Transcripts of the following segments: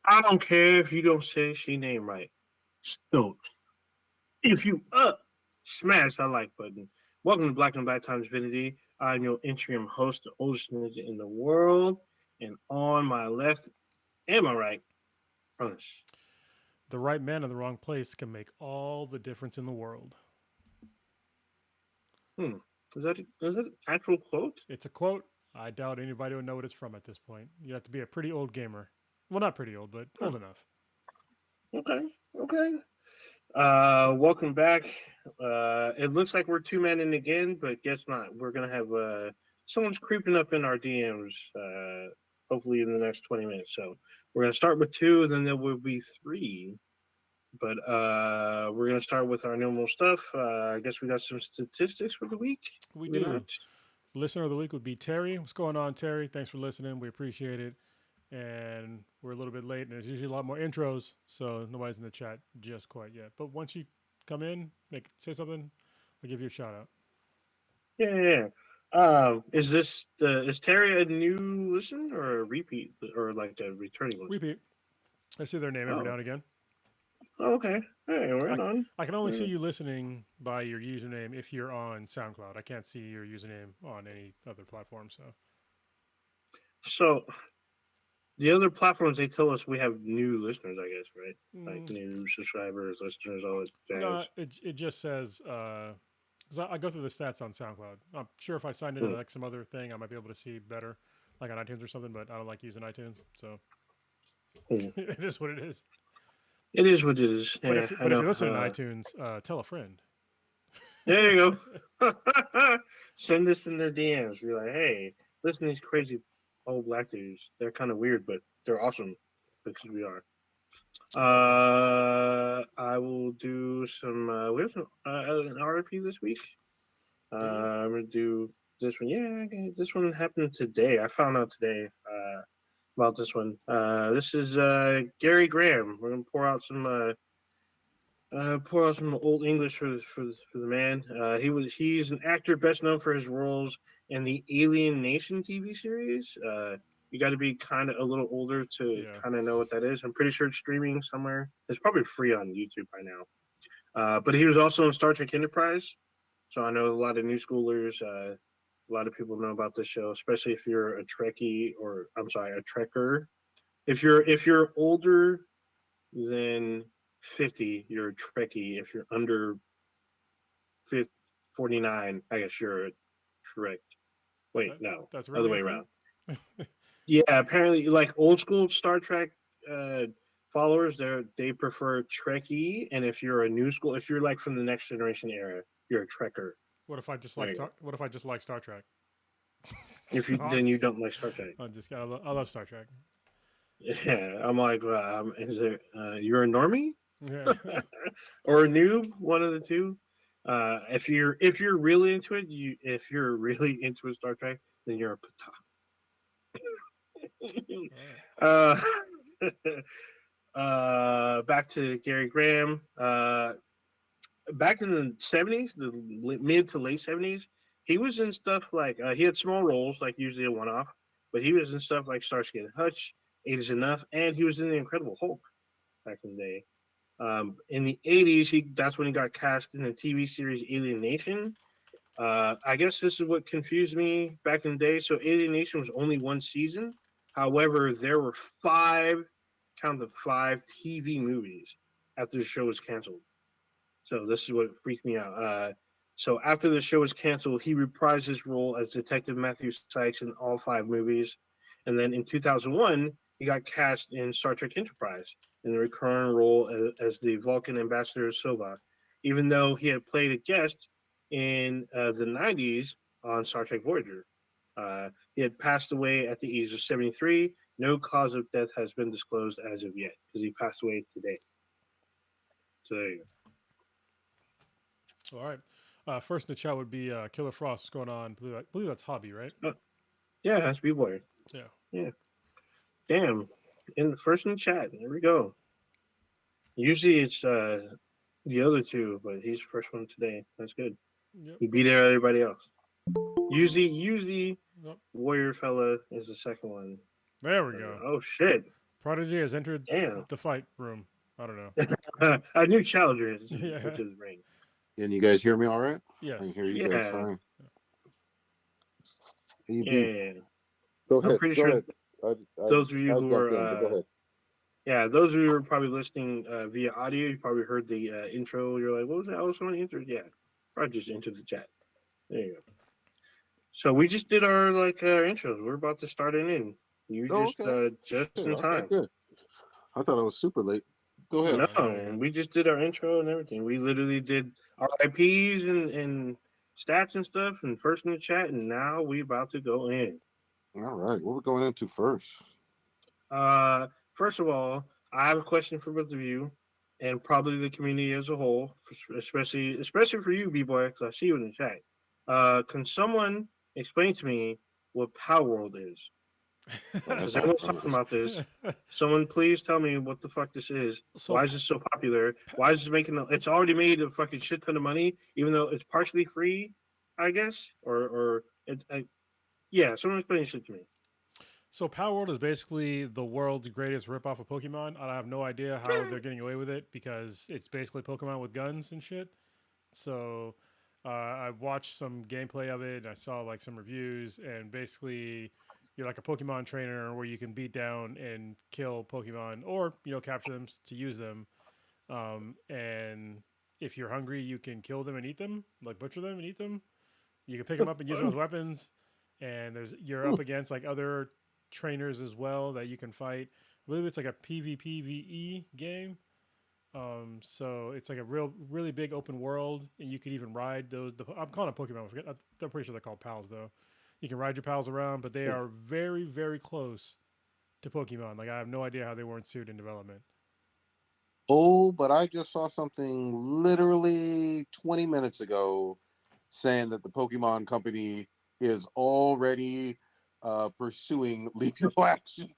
I don't care if you don't say she name right. Stokes. If you smash that like button. Welcome to Black and Black Times Infinity. I'm your interim host, the oldest ninja in the world. And on my left and my right, Punch. The right man in the wrong place can make all the difference in the world. Hmm. Is that an actual quote? It's a quote. I doubt anybody would know what it's from at this point. You have to be a pretty old gamer. Well, not pretty old, but Huh. old enough. Okay. Okay. Welcome back. It looks like we're two men in again, but guess not. We're gonna have someone's creeping up in our DMs. Hopefully in the next 20 minutes. So we're gonna start with two, then there will be three. But we're gonna start with our normal stuff. I guess we got some statistics for the week. We We do. not. Listener of the week would be Terry. What's going on, Terry? Thanks for listening. We appreciate it. And we're a little bit late, and there's usually a lot more intros, so nobody's in the chat just quite yet. But once you come in, say something, I'll give you a shout out. Yeah, yeah. Yeah. Is Terry a new listener or a repeat or like a returning listener? Repeat. I see their name every now Oh, and again. oh okay. Hey, I, right on. I can only see Right. you listening by your username if you're on SoundCloud. I can't see your username on any other platform. So So the other platforms they tell us we have new listeners, I guess, right? Like mm, new subscribers, listeners, all that no, jazz. it just says because I go through the stats on SoundCloud. I'm sure if I signed into Hmm. like some other thing, I might be able to see better, like on iTunes or something. But I don't like using iTunes, so Hmm. it is what it is. It is what it is. But Yeah, if I but if know. you're listening to iTunes, tell a friend. There you go. Send us in their DMs. Be like, hey, listen to these crazy old black dudes. They're kind of weird, but they're awesome because we are. Definitely. I will do some. We have some, an RP this week. Do you? I'm gonna do this one. Yeah, okay, this one happened today. I found out today about this one. This is Gary Graham. We're gonna pour out some old English for the man. He's an actor best known for his roles in the Alien Nation TV series. You got to be kind of a little older to Yeah. kind of know what that is. I'm pretty sure it's streaming somewhere. It's probably free on YouTube by now. But he was also in Star Trek Enterprise, so I know a lot of new schoolers. A lot of people know about this show, especially if you're a Trekkie or I'm sorry, a Trekker. If you're older than 50, you're a Trekkie. If you're under 49, I guess you're a Trek. Wait, That no, that's other really a way thing. around. Yeah, apparently, like old school Star Trek followers, they prefer Trekkie, and if you're a new school, if you're like from the Next Generation era, you're a Trekker. What if I just There you go. what if I just like Star Trek? If you No, then you don't like Star Trek. I'm just I love Star Trek. Yeah, I'm like, is there? You're a normie Yeah. or a noob? One of the two. If you're really into it, you if you're really into a Star Trek, then you're a patah. All right. uh, back to Gary Graham. Back in the '70s, the mid to late '70s, he was in stuff like he had small roles, like usually a one-off, but he was in stuff like Starsky and Hutch, Eight Is Enough, and he was in the Incredible Hulk back in the day. In the '80s, that's when he got cast in the TV series Alien Nation. I guess this is what confused me back in the day. So Alien Nation was only one season. However, there were count the five TV movies after the show was canceled. So this is what freaked me out. So after the show was canceled, he reprised his role as Detective Matthew Sykes in all five movies. And then in 2001, he got cast in Star Trek Enterprise in the recurring role as the Vulcan ambassador Silva, even though he had played a guest in the 90s on Star Trek Voyager. He had passed away at the age of 73. No cause of death has been disclosed as of yet because he passed away today. So there you All right. First in the chat would be Killer Frost. What's going on? Believe that's Hobby, right? go. Yeah, that's B-Boy. Yeah. Yeah. Damn. In the first in the chat. There we go. Usually it's the other two, but he's the first one today. That's good. Yep. He beat out everybody else. Usually Yep. Warrior fella is the second one. There we go. Oh shit. Prodigy has entered Damn. the fight room. I don't know. A new challenger has Yeah. entered the ring. Can you guys hear me all right? I can Yes. hear you guys Yeah. fine. AB, Yeah. go I'm ahead. pretty Go sure ahead. those of you I who jumped are in, but go ahead. yeah, those of you who are probably listening via audio, you probably heard the intro. You're like, what was that? I was someone entered. Yeah. Probably just entered the chat. There you go. So we just did our intros. We're about to start it in. You Oh, okay. just Shit, in okay, time. good. I thought I was super late. Go ahead. No, You're good. we just did our intro and everything. We literally did our IPs and stats and stuff and first in the chat, and now we about to go in. All right, what we're going into first? First of all, I have a question for both of you, and probably the community as a whole, especially for you, B boy, because I see you in the chat. Can someone explain to me what Power World is? Oh, Because that's everyone's awesome. talking about this. Someone please tell me what the fuck this is. So Why is this so popular? Why is this making? It's already made a fucking shit ton of money, even though it's partially free, I guess. Or it, yeah. Someone explain shit to me. So Power World is basically the world's greatest ripoff of Pokemon. I have no idea how they're getting away with it because it's basically Pokemon with guns and shit. So I watched some gameplay of it. And I saw like some reviews, and basically you're like a Pokemon trainer where you can beat down and kill Pokemon, or capture them to use them. And if you're hungry, you can kill them and eat them, like butcher them and eat them. You can pick them up and use them as weapons. And you're up against like other trainers as well that you can fight. I believe it's like a PvPvE game. So it's like a really big open world, and you could even ride those. I'm calling it Pokemon. I'm pretty sure they're called pals though. You can ride your pals around, but they are very, very close to Pokemon. Like I have no idea how they weren't sued in development. Oh, but I just saw something literally 20 minutes ago saying that the Pokemon Company is already pursuing legal action.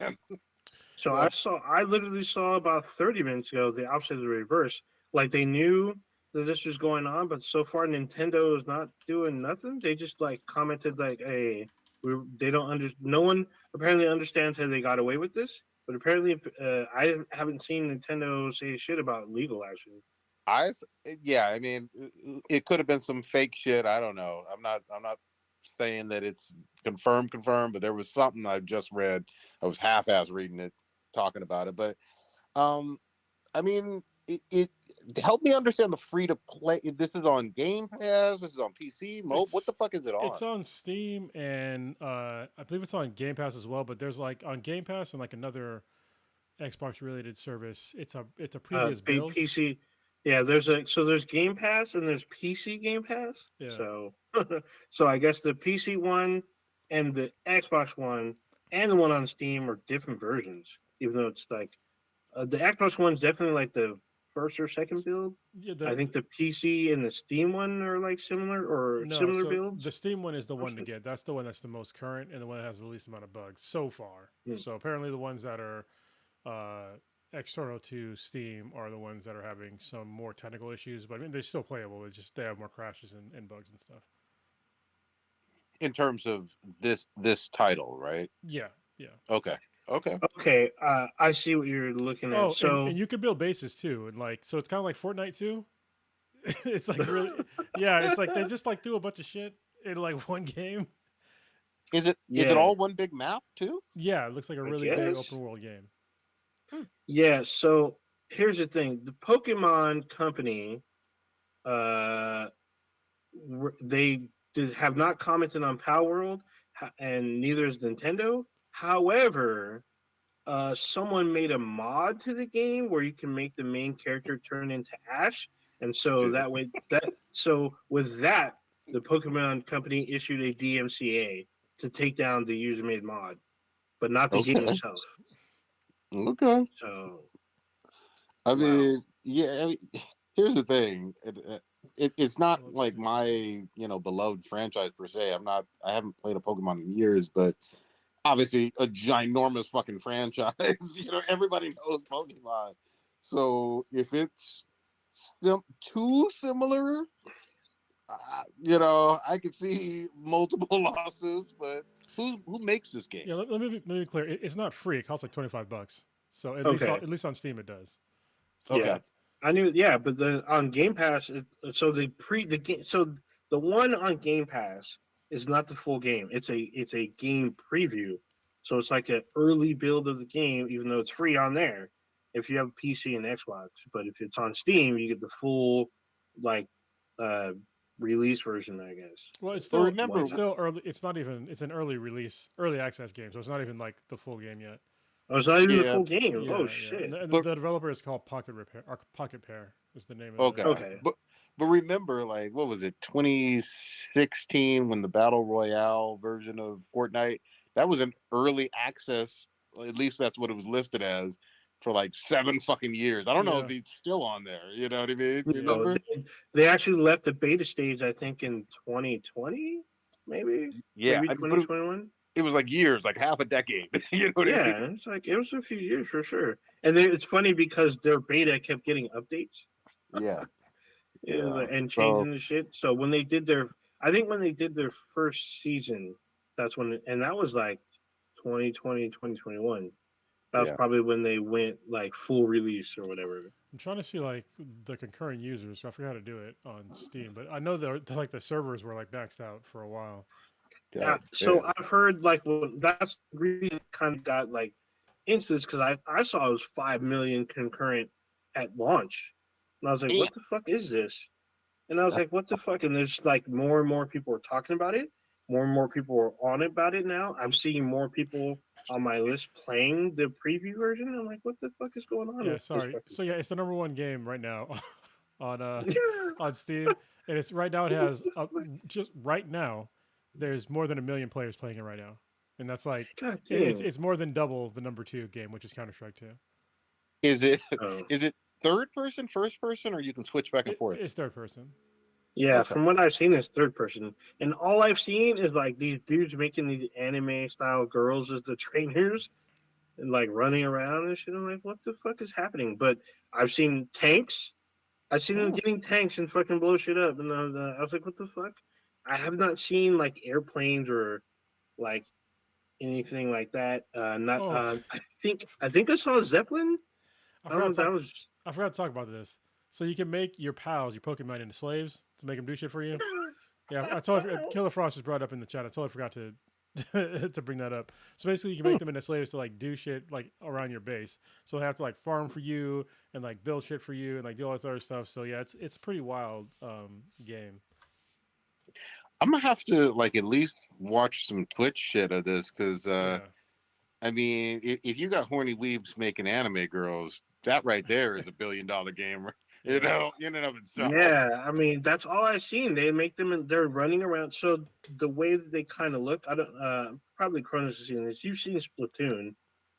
So So, I literally saw about 30 minutes ago the opposite of the reverse. Like they knew that this was going on, but so far Nintendo is not doing nothing. They just like commented like, "Hey, they don't under no one apparently understands how they got away with this." But apparently, I haven't seen Nintendo say shit about legal action. I yeah, I mean, it could have been some fake shit. I don't know. I'm not saying that it's confirmed, but there was something I just read. I was half-ass reading it, talking about it, but um, I mean, it help me understand the free to play. This is on Game Pass. This is on PC. What It's the fuck is it on? it's on Steam, and I believe it's on Game Pass as well. But there's like on Game Pass and like another Xbox related service. It's a previous build. PC. Yeah, there's Game Pass and there's PC Game Pass. Yeah. So so I guess the PC one and the Xbox one and the one on Steam are different versions. Even though it's like the Xbox one's definitely like the first or second build. Yeah. I think the PC and the Steam one are like similar or No, similar so the builds. Steam one is the one to get. That's the one that's the most current and the one that has the least amount of bugs so far. Hmm. So apparently the ones that are external to Steam are the ones that are having some more technical issues. But I mean, they're still playable. It's just they have more crashes and bugs and stuff. In terms of this title, right? Yeah, yeah. Okay, okay. Okay, I see what you're looking at. Oh, and So you can build bases too, and like so it's kind of like Fortnite too. It's like really, yeah. It's like they just like do a bunch of shit in like one game. Is it yeah, all one big map too? Yeah, it looks like a I really big guess. open world game. Yeah, so here's the thing: the Pokemon Company, uh, have not commented on Power World, and neither is Nintendo. However, someone made a mod to the game where you can make the main character turn into Ash, and so Shit. that way with that, the Pokemon Company issued a DMCA to take down the user-made mod, but not the game Okay, itself. okay. So I wow. mean, yeah. I mean, here's the thing. It's not Let's like see. my beloved franchise per se. I haven't played a Pokemon in years, but obviously a ginormous fucking franchise. Everybody knows Pokemon. So if it's too similar, I could see multiple lawsuits. But who makes this game? Yeah, let me be clear. It's not free. It costs like $25. So Okay. at least on Steam it does. So Okay. Yeah, I knew. Yeah, but on Game Pass, so the game, so the one on Game Pass is not the full game. It's a game preview, so it's like an early build of the game, even though it's free on there if you have a PC and Xbox. But if it's on Steam, you get the full like uh release version, I guess. well, But remember, it's still early. It's not even. It's an early release, early access game, so it's not even like the full game yet. Oh, it's not even the yeah, full game. Oh Yeah. And shit. the but developer is called Pocket Repair or Pocket Pair is the name of the. okay, Okay. but remember, like, what was it, 2016, when the battle royale version of Fortnite, that was an early access. At least that's what it was listed as for like 7 fucking years. I don't know if Yeah. he's still on there. You know what I mean? No, Remember? they actually left the beta stage, I think, in 2020, maybe Yeah, maybe but 2021. it was like years, like half a decade. You know what I mean? Yeah, it's like it was a few years for sure. And it's funny because their beta kept getting updates, Yeah, yeah. and So changing the shit. So when they did their, I think when they did their first season, that's when, and that was like 2020, 2021. That was yeah. probably when they went like full release or whatever. I'm trying to see like the concurrent users. I forgot how to do it on Steam, but I know they're like the servers were like maxed out for a while. Yeah, God so damn. I've heard like that's really kind of got like instance because I saw it was 5 million concurrent at launch, and I was like, Damn. what the fuck is this? And I was like, what the fuck? And there's like more and more people are talking about it. More and more people are on about it now. I'm seeing more people on my list playing the preview version. I'm like, what the fuck is going on Yeah, with this sorry. fucking So yeah, it's the #1 game right now on game? on Steam, and it's right now. It has just right now. There's more than 1 million players playing it right now, and that's like God damn. it's more than double the #2 game, which is Counter Strike 2. Is it Oh. is it third person, first person, or you can switch back and forth? It's third person. Yeah, Okay. from what I've seen, it's third person, and all I've seen is like these dudes making these anime style girls as the trainers and like running around and shit. I'm like, what the fuck is happening? But I've seen tanks. I've seen them Oh, getting tanks and fucking blow shit up, and I was like, what the fuck? I have not seen like airplanes or like anything like that. Not. Oh, I think I saw a Zeppelin. I I don't know forgot if to that talk. was. I forgot to talk about this. So you can make your pals, your Pokemon, into slaves to make them do shit for you. Yeah, I totally. Killer Frost just brought it up in the chat. I totally forgot to to bring that up. So basically, you can make them into slaves to like do shit like around your base. So they have to like farm for you and like build shit for you and like do all this other stuff. So yeah, it's a pretty wild game. I'm gonna have to like at least watch some Twitch shit of this because Yeah. I mean, if you got horny weebs making anime girls, that right there is $1 billion game, you Yeah. know, in and of itself. Yeah, I mean that's all I've seen. They make them and they're running around. So the way that they kind of look, I don't. Probably Cronus has seen this. You've seen Splatoon,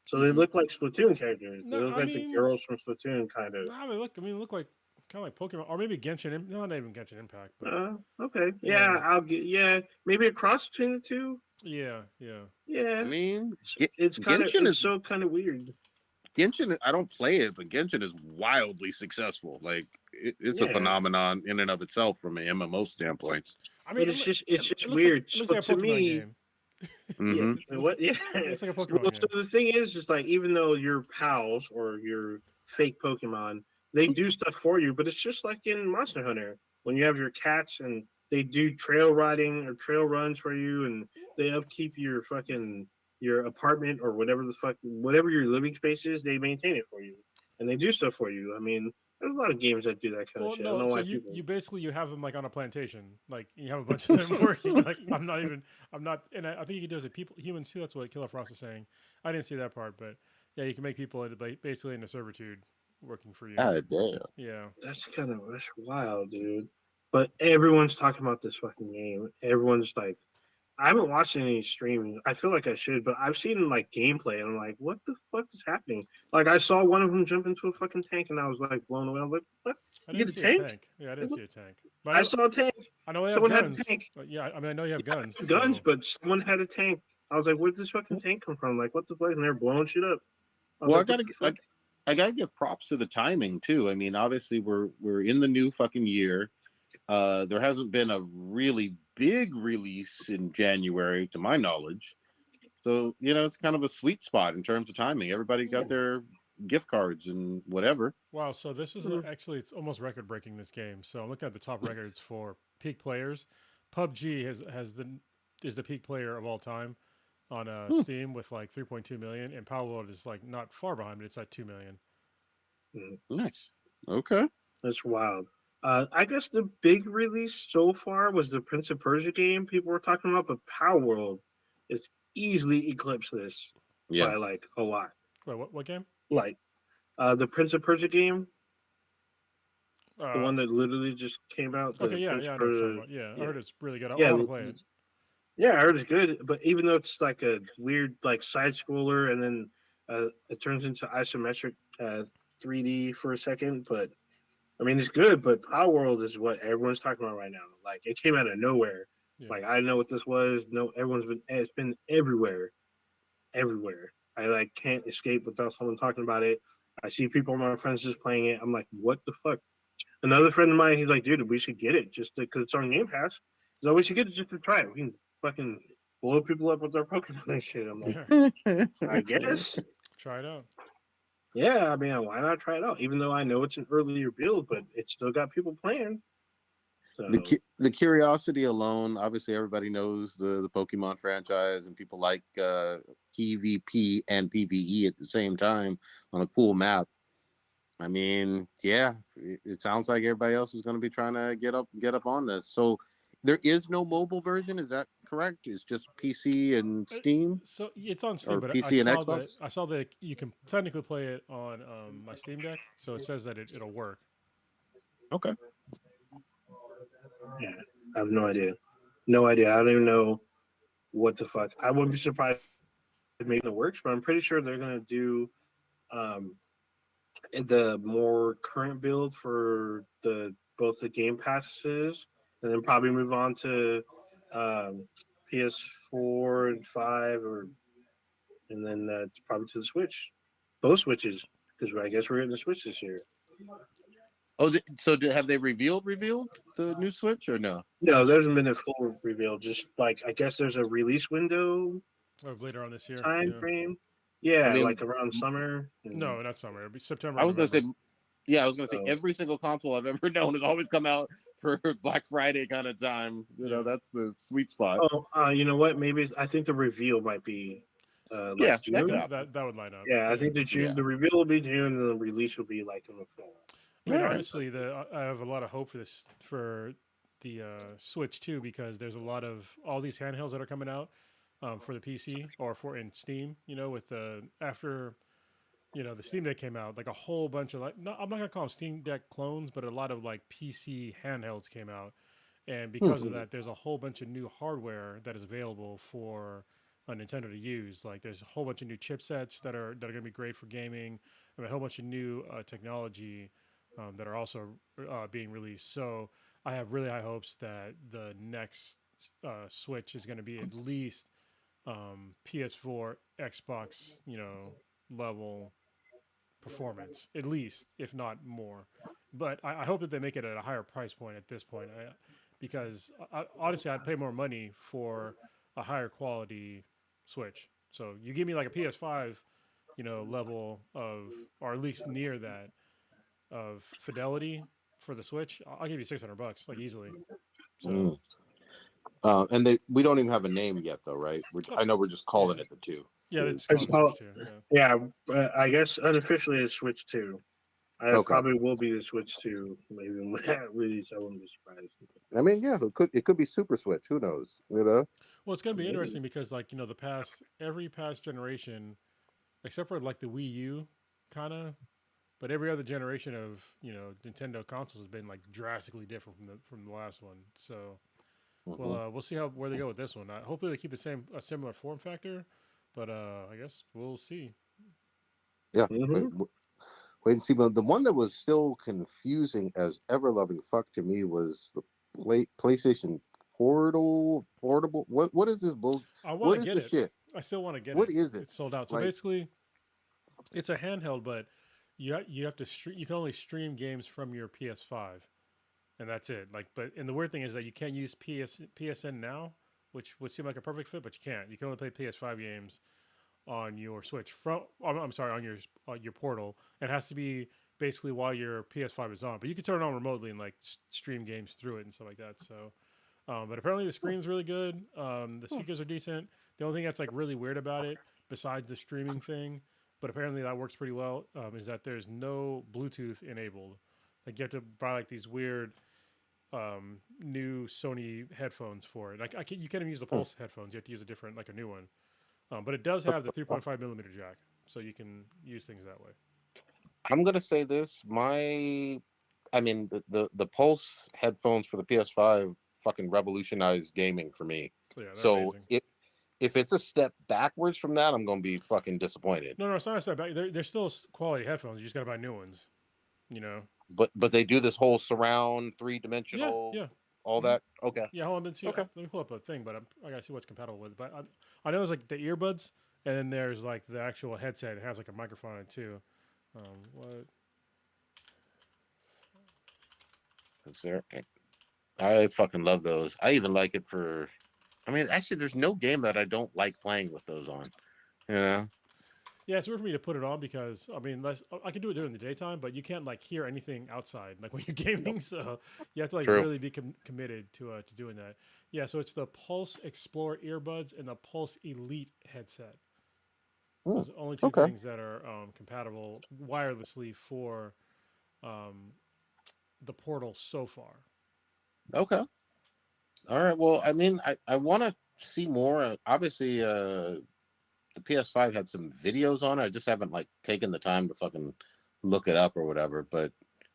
so they Mhm. look like Splatoon characters. They No, look I like the mean, girls from Splatoon, kind of. nah, they look. I mean, they look like kind of like Pokemon or maybe Genshin. No, not even Genshin Impact, but Okay. yeah, Yeah, I'll get. Yeah, maybe a cross between the two. yeah. I Yeah, mean, it's kind of. Genshin It's is so kind of weird. Genshin. I don't play it, but Genshin is wildly successful. Like it's a Yeah, phenomenon in and of itself from an MMO standpoint. I but mean, it's just weird. it looks So like a to Pokemon me, game. yeah. Hmm. What? Yeah. It's like a Pokemon Well, so game. the thing is, just like even though your pals or your fake Pokemon, they do stuff for you, but it's just like in Monster Hunter when you have your cats and they do trail riding or trail runs for you, and they upkeep your fucking your apartment or whatever your living space is. They maintain it for you, and they do stuff for you. I mean, there's a lot of games that do that kind of Well, shit. I don't no. know So why you people. you basically you have them like on a plantation, like you have a bunch of them working. Like I'm not, and I think you can do it with people, humans too. That's what Killer Frost is saying. I didn't see that part, but yeah, you can make people basically into servitude working for you. God damn. Yeah. That's wild, dude. But everyone's talking about this fucking game. Everyone's like, I haven't watched any streaming. I feel like I should, but I've seen like gameplay, and I'm like, what the fuck is happening? Like, I saw one of them jump into a fucking tank, and I was like blown away. I was like, what? I You didn't get a see a tank? tank. Yeah, I Like, didn't what? see a tank. But I saw a tank. I know they have Someone had a guns. tank. But yeah, I mean I know you have guns. Guns, So but someone had a tank. I was like, where'd this fucking tank come from? Like, what the fuck? And they're blowing shit up. I was Well, like, what the fuck? I gotta give props to the timing too. I mean, obviously we're in the new fucking year. There hasn't been a really big release in January, to my knowledge. So it's kind of a sweet spot in terms of timing. Everybody got their gift cards and whatever. Wow, so this is Mm, actually it's almost record breaking this game. So I'm looking at the top records for peak players. PUBG has the is the peak player of all time on Hmm, Steam with like 3.2 million, and Power World is like not far behind, but it's at 2 million. mm, nice. Okay. that's wild. I guess the big release so far was the Prince of Persia game people were talking about, but Power World is easily eclipsed this Yeah. by like a lot. Wait, what game? Like the Prince of Persia game, the Uh, one that literally just came out, okay, the yeah, Prince yeah, of I know what you're talking Persia. about. Yeah, I Yeah, heard it's really good. I yeah, want to play it. yeah. I heard it's good, but even though it's like a weird like side scroller, and then it turns into isometric 3D for a second, but I mean, it's good, but Power World is what everyone's talking about right now. Like it came out of nowhere. Yeah, Like I know what this was. No, it's been everywhere, everywhere. I like can't escape without someone talking about it. I see people, my friends, just playing it. I'm like, what the fuck? Another friend of mine, he's like, dude, we should get it just because it's on Game Pass. So we should get it just to try it. We can fucking blow people up with our Pokemon and shit. I'm like, yeah. I guess. Try it out. Yeah, I mean, why not try it out? Even though I know it's an earlier build, but it's still got people playing. So The curiosity alone, obviously everybody knows the Pokemon franchise, and people like PvP and PvE at the same time on a cool map. I mean, yeah, it sounds like everybody else is going to be trying to get up on this. So there is no mobile version, is that correct? It's just PC and Uh, Steam, So it's on Steam, or but PC and Xbox? I saw that you can technically play it on my Steam Deck. So it says that it'll work. Okay. yeah, I have no idea. No idea. I don't even know what the fuck. I wouldn't be surprised if maybe it works, but I'm pretty sure they're gonna do um, the more current build for the both the Game Passes, and then probably move on to um, PS4 and 5, or and then probably to the Switch, both Switches, because I guess we're getting the Switch this year. Oh, so have they revealed the new Switch or no? No, there hasn't been a full reveal. Just like I guess there's a release window Or later on this year. time Yeah. frame. I Yeah, mean, like around summer. And, No, not summer. It'll be September I or was gonna say, November. yeah, I was gonna say so, every single console I've ever known has always come out for Black Friday kind of time. Yeah. That's the sweet spot. oh, you know what? Maybe I think the reveal might be Yeah, like that could June. happen. That would line up. Yeah, I Yeah. think Yeah. The reveal will be June, and the release will be like in the fall. I All mean, right. honestly, I have a lot of hope for this for the Switch too, because there's a lot of all these handhelds that are coming out for the PC or for in Steam. You know, with the after the Steam Deck came out, like a whole bunch of like no, I'm not gonna call them Steam Deck clones, but a lot of like PC handhelds came out, and because of Hmm. that, there's a whole bunch of new hardware that is available for a Nintendo to use. Like there's a whole bunch of new chipsets that are gonna be great for gaming. I mean, a whole bunch of new technology that are also being released. So I have really high hopes that the next Switch is going to be at least PS4, Xbox, level performance, at least, if not more. But I hope that they make it at a higher price point at this point, because honestly, I'd pay more money for a higher quality Switch. So you give me like a PS5, level of, or at least near that of fidelity for the Switch. I'll give you $600, like easily. So Mm. And we don't even have a name yet, though, right? oh, I know we're just yeah, calling it the two. yeah, it's I called just the Switch call 2. Yeah. yeah. I guess unofficially it's Switch 2. I Okay. probably will be the Switch 2. Maybe when that release, I wouldn't be surprised. I mean, yeah, it could be Super Switch. Who knows? Well, it's going to be Maybe. interesting because, like, every past generation, except for like the Wii U, kind of, but every other generation of Nintendo consoles has been like drastically different from the last one. So, well, Mhm. we'll see where they go with this one. Hopefully, they keep a similar form factor, but I guess we'll see. Yeah. Mm-hmm. Wait and see. But the one that was still confusing as ever loving fuck to me was the PlayStation Portable. What is this bull? I want to What is get the it. shit? I still want to get What it. is it? It's sold out. So Like, basically, it's a handheld, but you have to stream. You can only stream games from your PS5, and that's it. Like, and the weird thing is that you can't use PSN now, which would seem like a perfect fit, but you can't. You can only play PS5 games on your Switch I'm sorry, on your portal. It has to be basically while your PS5 is on, but you can turn it on remotely and like stream games through it and stuff like that. So, but apparently the screen's really good. The speakers are decent. The only thing that's like really weird about it, besides the streaming thing, but apparently that works pretty well, is that there's no Bluetooth enabled. Like you have to buy like these weird new Sony headphones for it. Like you can't even use the Pulse headphones. You have to use a different, like a new one. But it does have the 3.5 millimeter jack, so you can use things that way. I'm gonna say this. I mean, the Pulse headphones for the PS5 fucking revolutionized gaming for me. So yeah, they're So amazing. if it's a step backwards from that, I'm gonna be fucking disappointed. No, it's not a step back. They're still quality headphones. You just got to buy new ones. You know. But they do this whole surround, Yeah, 3-dimensional, yeah. all that. Okay, Yeah, hold on. Let's see. okay. Let me pull up a thing, but I gotta see what's compatible with. But I know there's like the earbuds, and then there's like the actual headset. It has like a microphone on it too. What? Is there? I fucking love those. I even like it for. I mean, actually, there's no game that I don't like playing with those on. You know? Yeah, it's weird for me to put it on because I mean, I can do it during the daytime, but you can't like hear anything outside, like when you're gaming. So you have to like True. really be committed to doing that. Yeah, so it's the Pulse Explore earbuds and the Pulse Elite headset. Those are only two Okay. things that are compatible wirelessly for um, the Portal so far. Okay. All right. Well, I mean, I want to see more. Obviously, the PS5 had some videos on it. I just haven't like taken the time to fucking look it up or whatever. But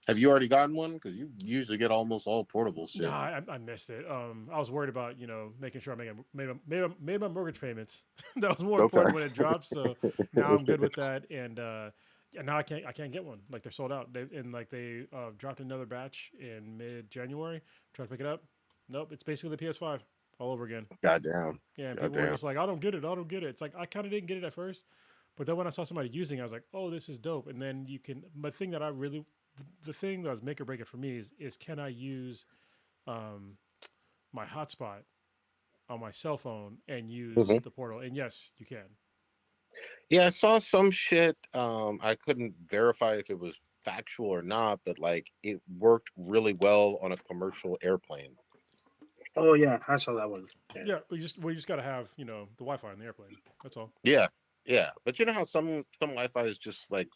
have you already gotten one? Because you usually get almost all portable No, shit. I missed it. I was worried about making sure I made my mortgage payments. That was more Okay. important when it dropped. So now I'm good with that, and now I can't get one. Like they're sold out. They dropped another batch in mid-January. Trying to pick it up. Nope, it's basically the PS5 all over again. Goddamn. Yeah, and people were Goddamn. just like, I don't get it. I don't get it. It's like I kind of didn't get it at first, but then when I saw somebody using it, I was like, oh, this is dope. And then you can. But the thing that was make or break it for me is can I use um, my hotspot on my cell phone and use Mhm. the portal? And yes, you can. Yeah, I saw some shit. I couldn't verify if it was factual or not, but like it worked really well on a commercial airplane. Oh yeah, I saw that one. Yeah. Yeah, we just got to have the Wi-Fi in the airplane. That's all. Yeah, yeah. But you know how some Wi-Fi is just like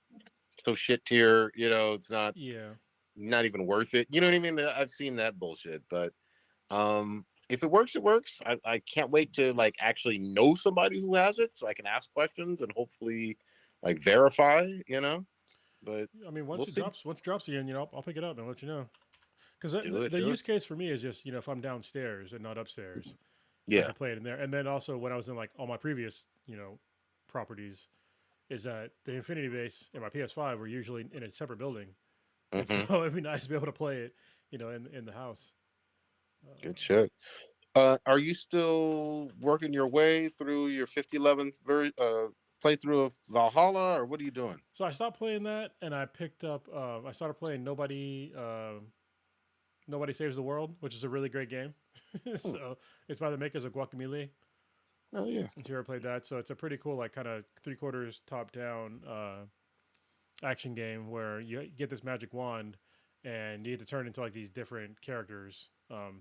so shit tier. It's Yeah. not even worth it. You know what I mean? I've seen that bullshit. But if it works, it works. I can't wait to like actually know somebody who has it, so I can ask questions and hopefully like verify. But I mean, we'll see. once it drops again, I'll pick it up and let you know. Because Do it. the Do it. use case for me is just if I'm downstairs and not upstairs, I Yeah. can play it in there. And then also when I was in like all my previous properties, is that the Infinity Base and my PS5 were usually in a separate building, and so Hmm. it'd be nice to be able to play it, in the house. Good Uh, shit. Are you still working your way through your 5011th playthrough of Valhalla, or what are you doing? so I stopped playing that, and I picked up. I started playing Nobody Saves the World, which is a really great game. Hmm. So it's by the makers of Guacamelee. Oh yeah. If you ever played that, so it's a pretty cool, like kind of three quarters top down action game where you get this magic wand and you get to turn into like these different characters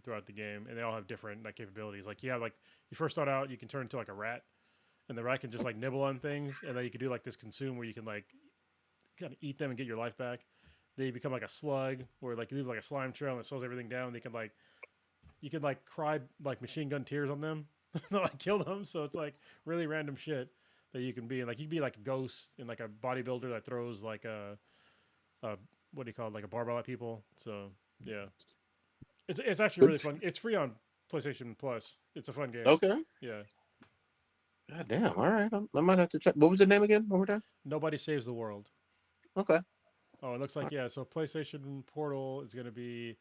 throughout the game, and they all have different like capabilities. Like you first start out, you can turn into like a rat, and the rat can just like nibble on things, and then you can do like this consume where you can like kind of eat them and get your life back. Then you become like a slug, where like you leave like a slime trail and it slows everything down. And you can like cry like machine gun tears on them, like kill them. So it's like really random shit that you can be. And like you can be like a ghost and like a bodybuilder that throws like a what do you call it, like a barbell at people. So yeah, it's actually really fun. It's free on PlayStation Plus. It's a fun game. Okay. Yeah. God damn. All right. I might have to check. What was the name again? One more time. Nobody Saves the World. Okay. Oh, it looks like, yeah. So PlayStation Portal is going to be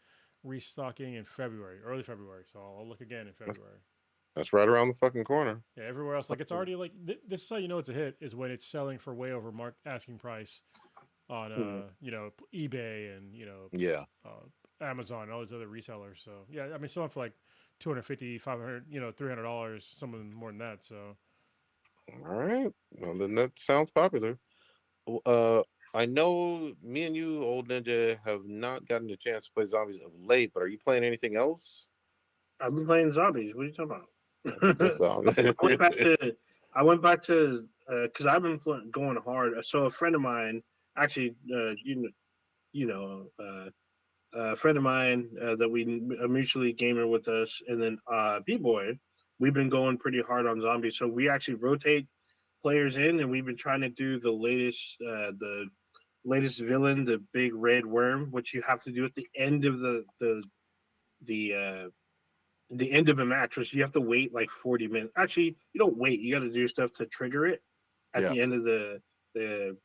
restocking in February, early February. So I'll look again in That's, February. that's right around the fucking corner. Yeah, everywhere else, like it's already like this is how you know it's a hit is when it's selling for way over asking price on Mhm. eBay and Yeah. Amazon and all these other resellers. So yeah, I mean selling for like 250, 500, $300, some of them more than that. So All right. Well, then that sounds popular. Uh, I know me and you, old ninja, have not gotten a chance to play zombies of late. But are you playing anything else? I've been playing zombies. What are you talking Just about? zombies. I went back to I went back to because I've been going hard. So a friend of mine, actually, you know, a friend of mine that we mutually gamer with us, and then B boy, we've been going pretty hard on zombies. So we actually rotate players in, and we've been trying to do the latest villain, the big red worm, which you have to do at the end of the the end of a match, which you have to wait like 40 minutes. Actually, you don't wait. You got to do stuff to trigger it at Yeah. the end of the the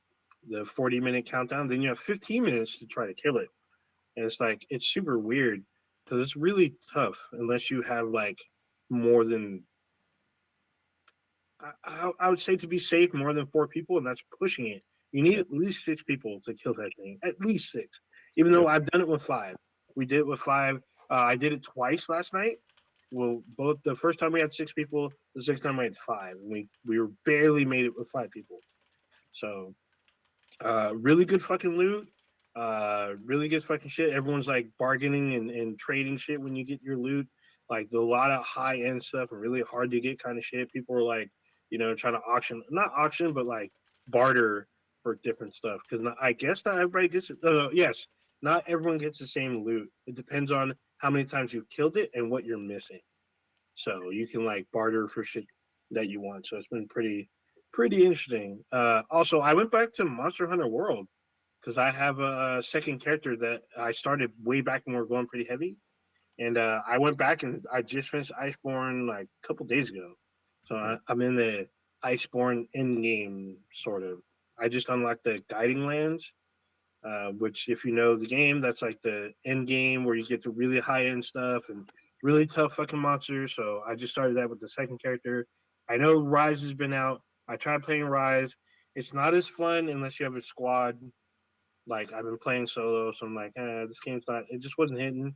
40-minute countdown. Then you have 15 minutes to try to kill it, and it's like it's super weird because it's really tough unless you have like more than I would say to be safe more than 4 people, and that's pushing it. You need Yeah. at least 6 people to kill that thing. At least six. Even though Yep. I've done it with five. We did it with five. I did it twice last night. Well, both the first time we had 6 people, the second time we had five. And we were barely made it with 5 people. So really good fucking loot. Really good fucking shit. Everyone's like bargaining and trading shit when you get your loot. Like a lot of high end stuff and really hard to get kind of shit. People are like, trying to auction, not auction, but like barter for different stuff. Because I guess not everybody gets it. Yes, not everyone gets the same loot. It depends on how many times you've killed it and what you're missing. So you can like barter for shit that you want. So it's been pretty interesting. Also, I went back to Monster Hunter World because I have a second character that I started way back when we were going pretty heavy, and I went back and I just finished Iceborne like a couple days ago. So I'm in the Iceborne end game sort of. I just unlocked the guiding lands, which if you know the game, that's like the end game where you get to really high end stuff and really tough fucking monsters. So I just started that with the second character. I know Rise has been out. I tried playing Rise. It's not as fun unless you have a squad. Like I've been playing solo, so I'm like, this game's not. It just wasn't hitting.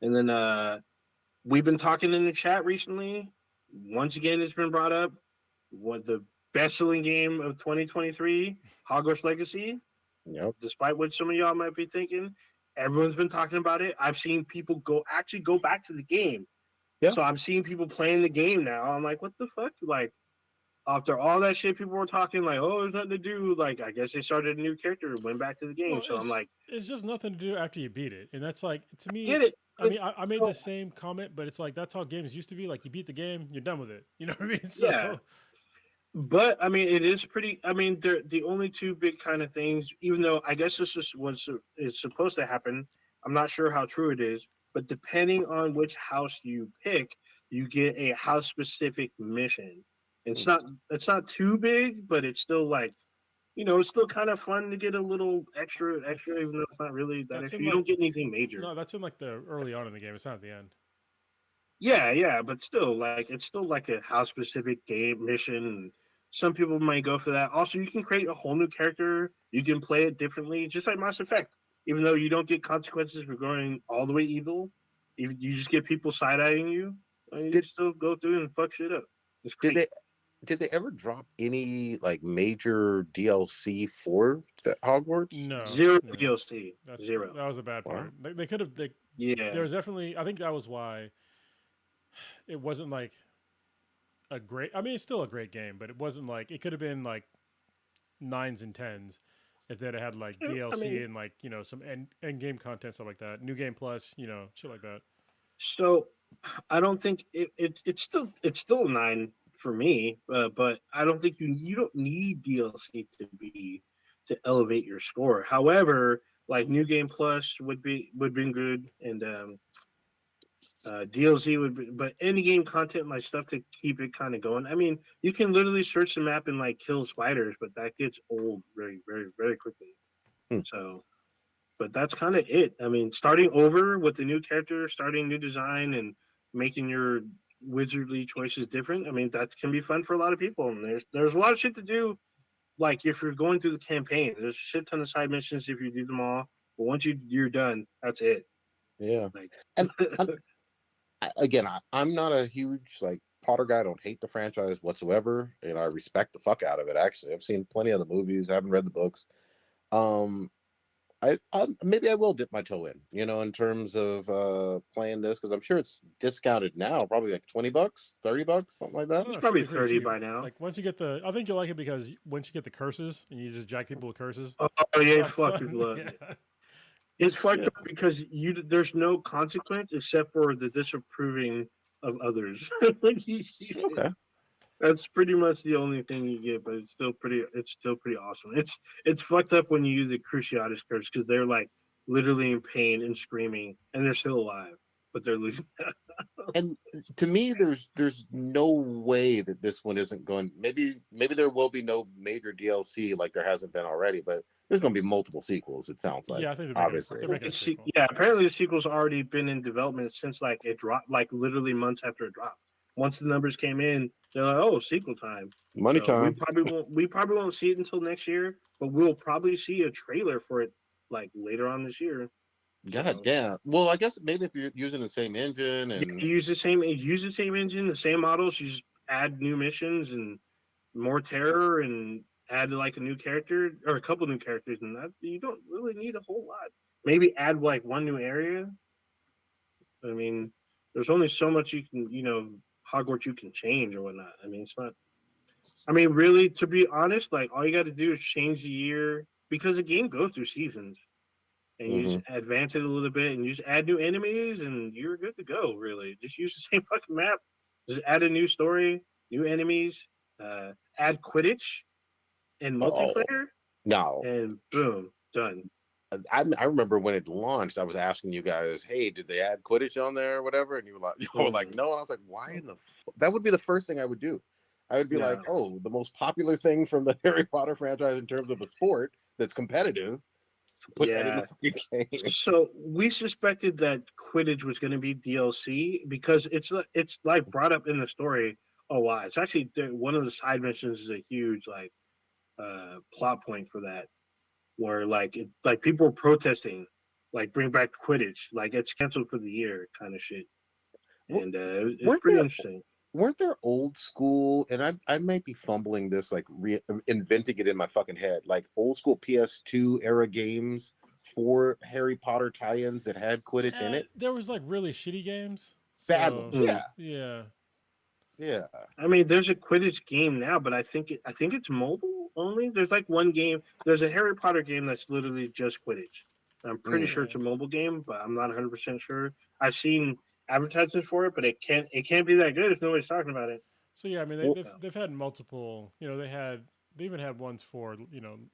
And then we've been talking in the chat recently. Once again, it's been brought up. What the best-selling game of 2023, Hogwarts Legacy, Yep. despite what some of y'all might be thinking. Everyone's been talking about it. I've seen people go back to the game. Yeah. So I'm seeing people playing the game now. I'm like, what the fuck? Like after all that shit, people were talking like, oh, there's nothing to do. Like I guess they started a new character, went back to the game. Well, So I'm like, it's just nothing to do after you beat it, and that's like to me. get it. I mean, I made the same comment, but it's like that's how games used to be. Like you beat the game, you're done with it. You know what I mean? Yeah, So but I mean, it is pretty. I mean, they're the only two big kind of things. Even though I guess this is supposed to happen, I'm not sure how true it is. But depending on which house you pick, you get a house specific mission. It's Hmm. not too big, but it's still like it's still kind of fun to get a little I extra, even though it's not really that that's extra. in You like don't get anything major. no, that's in like the early on in the game. It's not at the end. Yeah, yeah, but still, like it's still like a house specific game mission. And some people might go for that. Also, you can create a whole new character. You can play it differently, just like Mass Effect. Even though you don't get consequences for going all the way evil, you just get people side eyeing you, and you Did still go through and fuck shit up. It's did great. they ever drop any like major DLC for the Hogwarts? No, Zero no, DLC, that's zero. that was a bad Wow. part. They could have. There Yeah. was definitely. I think that was why it wasn't like a great. I mean, it's still a great game, but it wasn't like it could have been like nines and tens if they'd have had like I DLC mean, and like some end game content stuff like that, new game plus, shit like that. so I don't think it's still a nine for me, but I don't think you don't need DLC to elevate your score. However, like New Game Plus would be good, and DLC would be, but any game content like stuff to keep it kind of going. I mean, you can literally search the map and like kill spiders, but that gets old very very very quickly. Hmm. So but that's kind of it. I mean, starting over with the new character, starting new design, and making your wizardly choices different. I mean, that can be fun for a lot of people. And there's a lot of shit to do. Like if you're going through the campaign, there's a shit ton of side missions if you do them all. But once you're done, that's it. Yeah. Like And again, I'm not a huge like Potter guy. I don't hate the franchise whatsoever, and I respect the fuck out of it. Actually, I've seen plenty of the movies. I haven't read the books. Um, I maybe I will dip my toe in, in terms of playing this because I'm sure it's discounted now, probably like $20, $30, something like I that. don't It's know. It should probably be pretty 30 cheap. by now. Like once you get the, I think you'll like it because once you get the curses and you just jack people with curses. Oh yeah, Like fuck fun. people up. Yeah. It's fucked up because there's no consequence except for the disapproving of others. Like, Okay. that's pretty much the only thing you get, but it's still pretty. It's still pretty awesome. It's fucked up when you use the Cruciatus curse because they're like literally in pain and screaming, and they're still alive, but they're losing. And to me, there's no way that this one isn't going. Maybe there will be no major DLC like there hasn't been already, but there's going to be multiple sequels. It sounds like, Yeah, I think obviously. they're making a sequel. Yeah, apparently the sequel's already been in development since like it dropped, like literally months after it dropped. Once the numbers came in, they're like, "Oh, sequel time." Money So time. we probably won't see it until next year, but we'll probably see a trailer for it like later on this year. God So damn. Well, I guess maybe if you're using the same engine yeah, and you use the same engine, the same models. You just add new missions and more terror, and add like a new character or a couple new characters, and that you don't really need a whole lot. Maybe add like one new area. I mean, there's only so much you can, Hogwarts you can change or whatnot. I mean, it's not. I mean, really, to be honest, like all you got to do is change the year because the game goes through seasons, and you just Mhm. advance it a little bit, and you just add new enemies, and you're good to go. Really, just use the same fucking map. Just add a new story, new enemies, add Quidditch and Oh multiplayer, no. and boom, done. I remember when it launched, I was asking you guys, "Hey, did they add Quidditch on there or whatever?" And you were like, Mm. "No." And I was like, "Why in the?" That would be the first thing I would do. I would be like, Yeah. "Oh, the most popular thing from the Harry Potter franchise in terms of a sport that's competitive, put that in the Yeah. fucking game." So we suspected that Quidditch was going to be DLC because it's like brought up in the story a lot. It's actually one of the side missions is a huge like plot point for that, where like people were protesting, like bring back Quidditch, like it's canceled for the year kind of shit, W- and it's weren't pretty there interesting. weren't there old school? And I might be fumbling this, like inventing it in my fucking head, like old school PS2 era games for Harry Potter tie-ins that had Quidditch in it. There was like really shitty games. Bad So ones, Mm. yeah, yeah, yeah. I mean, there's a Quidditch game now, but I think it's mobile only. There's like one game. There's a Harry Potter game that's literally just Quidditch. I'm pretty Mm. sure yeah. it's a mobile game, but I'm not 100% sure. I've seen advertisements for it, but it can't be that good if nobody's talking about it. So yeah, I mean Well, they've had multiple. They even had ones for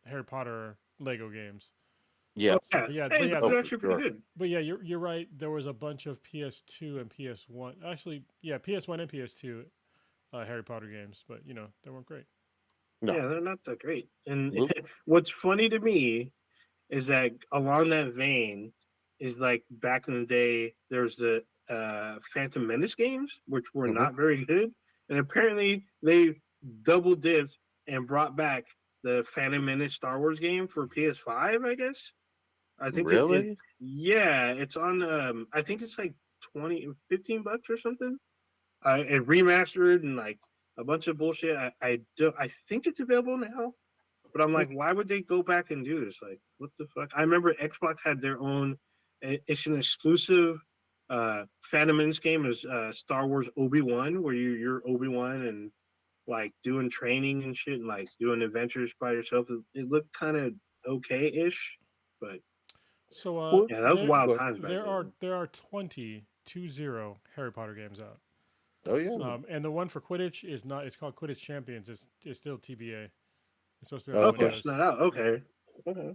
Harry Potter Lego games. Oh yes. yeah, But hey, yeah, those Oh, are for actually pretty sure. good. but yeah, you're right. There was a bunch of PS2 and PS1. Actually, yeah, PS1 and PS2 Harry Potter games, but they weren't great. No. Yeah, they're not that great. And Lu- what's funny to me is that along that vein is like back in the day, there's the Phantom Menace games, which were mhm. not very good, and apparently they double dipped and brought back the Phantom Menace Star Wars game for PS5. I guess I think it Really? yeah, it's on. I think it's like 15 bucks or something. It remastered and like a bunch of bullshit. I think it's available now, but I'm like, why would they go back and do this? Like, what the fuck? I remember Xbox had their own. It's an exclusive Phantom Menace game is Star Wars Obi-Wan, where you're Obi-Wan and like doing training and shit and like doing adventures by yourself. It looked kind of okay-ish, but So Well, yeah, that was wild but times back then. there are 20 Harry Potter games out. oh yeah. And the one for Quidditch is not. It's called Quidditch Champions. It's still TBA. It's supposed to be on Okay, Okay. it's Windows. not out. Okay. Okay.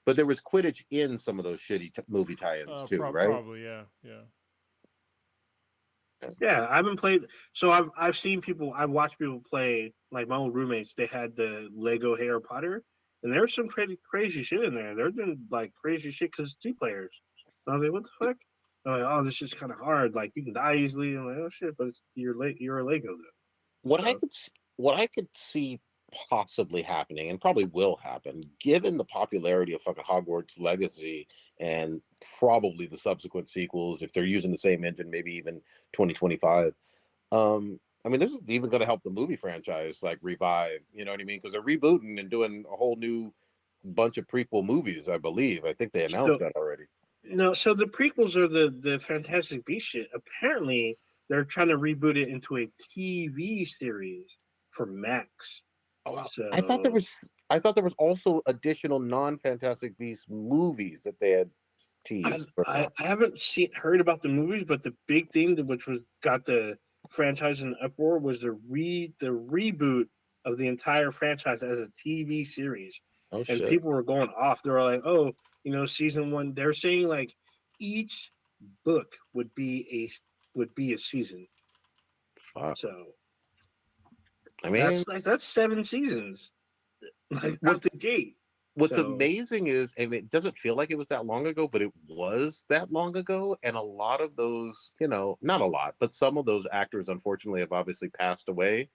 But there was Quidditch in some of those shitty movie tie-ins too, right? Probably, yeah, yeah. Yeah, I haven't played. So I've seen people. I've watched people play. Like my old roommates, they had the Lego Harry Potter, and there's some crazy shit in there. They're doing like crazy shit because it's 2 players. And I was like, what the fuck? I'm like, oh, this is kind of hard. Like you can die easily. I'm like, oh shit, but you're a Lego though. What I So could what I could see possibly happening, and probably will happen, given the popularity of fucking Hogwarts Legacy and probably the subsequent sequels, if they're using the same engine, maybe even 2025. I mean, this is even going to help the movie franchise like revive. You know what I mean? Because they're rebooting and doing a whole new bunch of prequel movies. I believe. I think they announced So that already. no, so the prequels are the Fantastic Beast shit. Apparently, they're trying to reboot it into a TV series for Max. Oh, wow. I thought there So was. I thought there was also additional non-Fantastic Beasts movies that they had I, teased for I now. I haven't heard about the movies, but the big thing which was got the franchise in uproar was the reboot of the entire franchise as a TV series, Oh and shit! people were going off. They were like, "Oh, season one." They're saying like each book would be a season. Fuck. So I mean, that's 7 seasons like out what's the gate. what's So amazing is, I mean, it doesn't feel like it was that long ago, but it was that long ago, and a lot of those, not a lot, but some of those actors, unfortunately, have obviously passed away.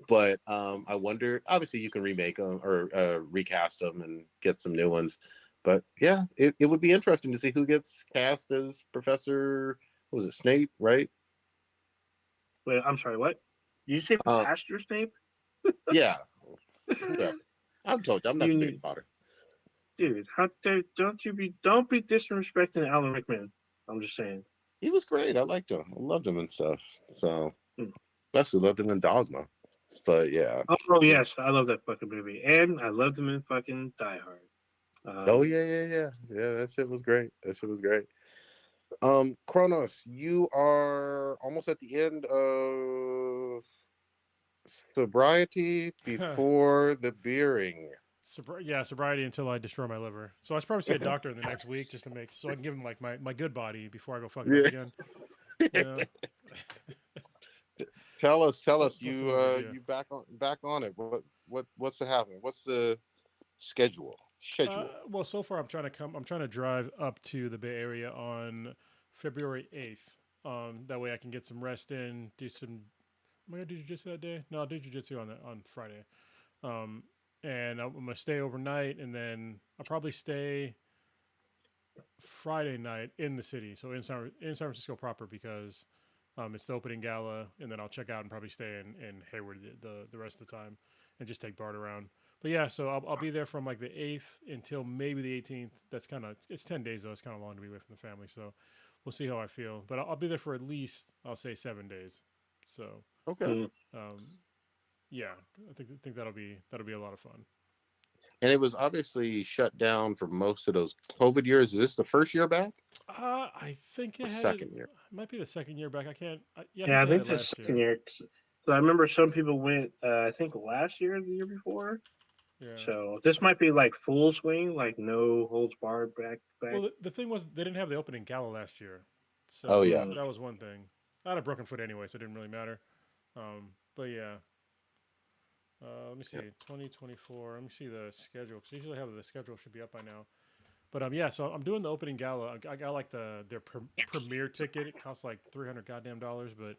But I wonder. Obviously, you can remake them or recast them and get some new ones. But yeah, it would be interesting to see who gets cast as Professor. What was it, Snape? Right? wait, I'm sorry, what? Did you say Uh, Pastor Snape? yeah. Whoever. I'm told you, I'm not the biggest You Potter. dude, how dare don't be disrespecting Alan Rickman. I'm just saying. He was great. I liked him. I loved him and stuff. So Hmm. especially loved him in Dogma. But yeah. Oh yes, I love that fucking movie, and I loved him in fucking Die Hard. Oh Um, yeah, yeah, yeah, yeah. That shit was great. That shit was great. Kronos, you are almost at the end of sobriety before the beering. Yeah, sobriety until I destroy my liver. So I should probably see a doctor in the next week just to make so I can give him like my good body before I go fuck it up Yeah. again. You know, Tell us, plus a you little bit, yeah. you back on it. What's the happening? What's the schedule? Schedule. Well, so far I'm trying to drive up to the Bay Area on February 8th. That way I can get some rest in, do some. Am I gonna do jujitsu that day? No, I'll do jujitsu on Friday. Um, and I'm gonna stay overnight, and then I'll probably stay Friday night in the city, so in San Francisco proper, because it's the opening gala, and then I'll check out and probably stay in Hayward the rest of the time, and just take Bart around. But yeah, so I'll be there from like the 8th until maybe the 18th. That's kind of it's 10 days though. It's kind of long to be away from the family, so we'll see how I feel. But I'll be there for at least I'll say 7 days. So Okay. hmm. um, yeah, I think that'll be a lot of fun. And it was obviously shut down for most of those COVID years. Is this the first year back I think or it had it. second year? Might be the second year back. I can't. Yeah, I think Yeah, I they had think it it's the last second year. year. So I remember some people went. I think last year, or the year before. Yeah. So this might be like full swing, like no holds barred back. Well, the thing was they didn't have the opening gala last year, Oh so yeah. Mm. that was one thing. I had a broken foot anyway, so it didn't really matter. But yeah, let me Yeah. see, 2024. Let me see the schedule because usually have the schedule should be up by now. But yeah, so I'm doing the opening gala. I got like their premiere ticket. It costs like 300 goddamn dollars, but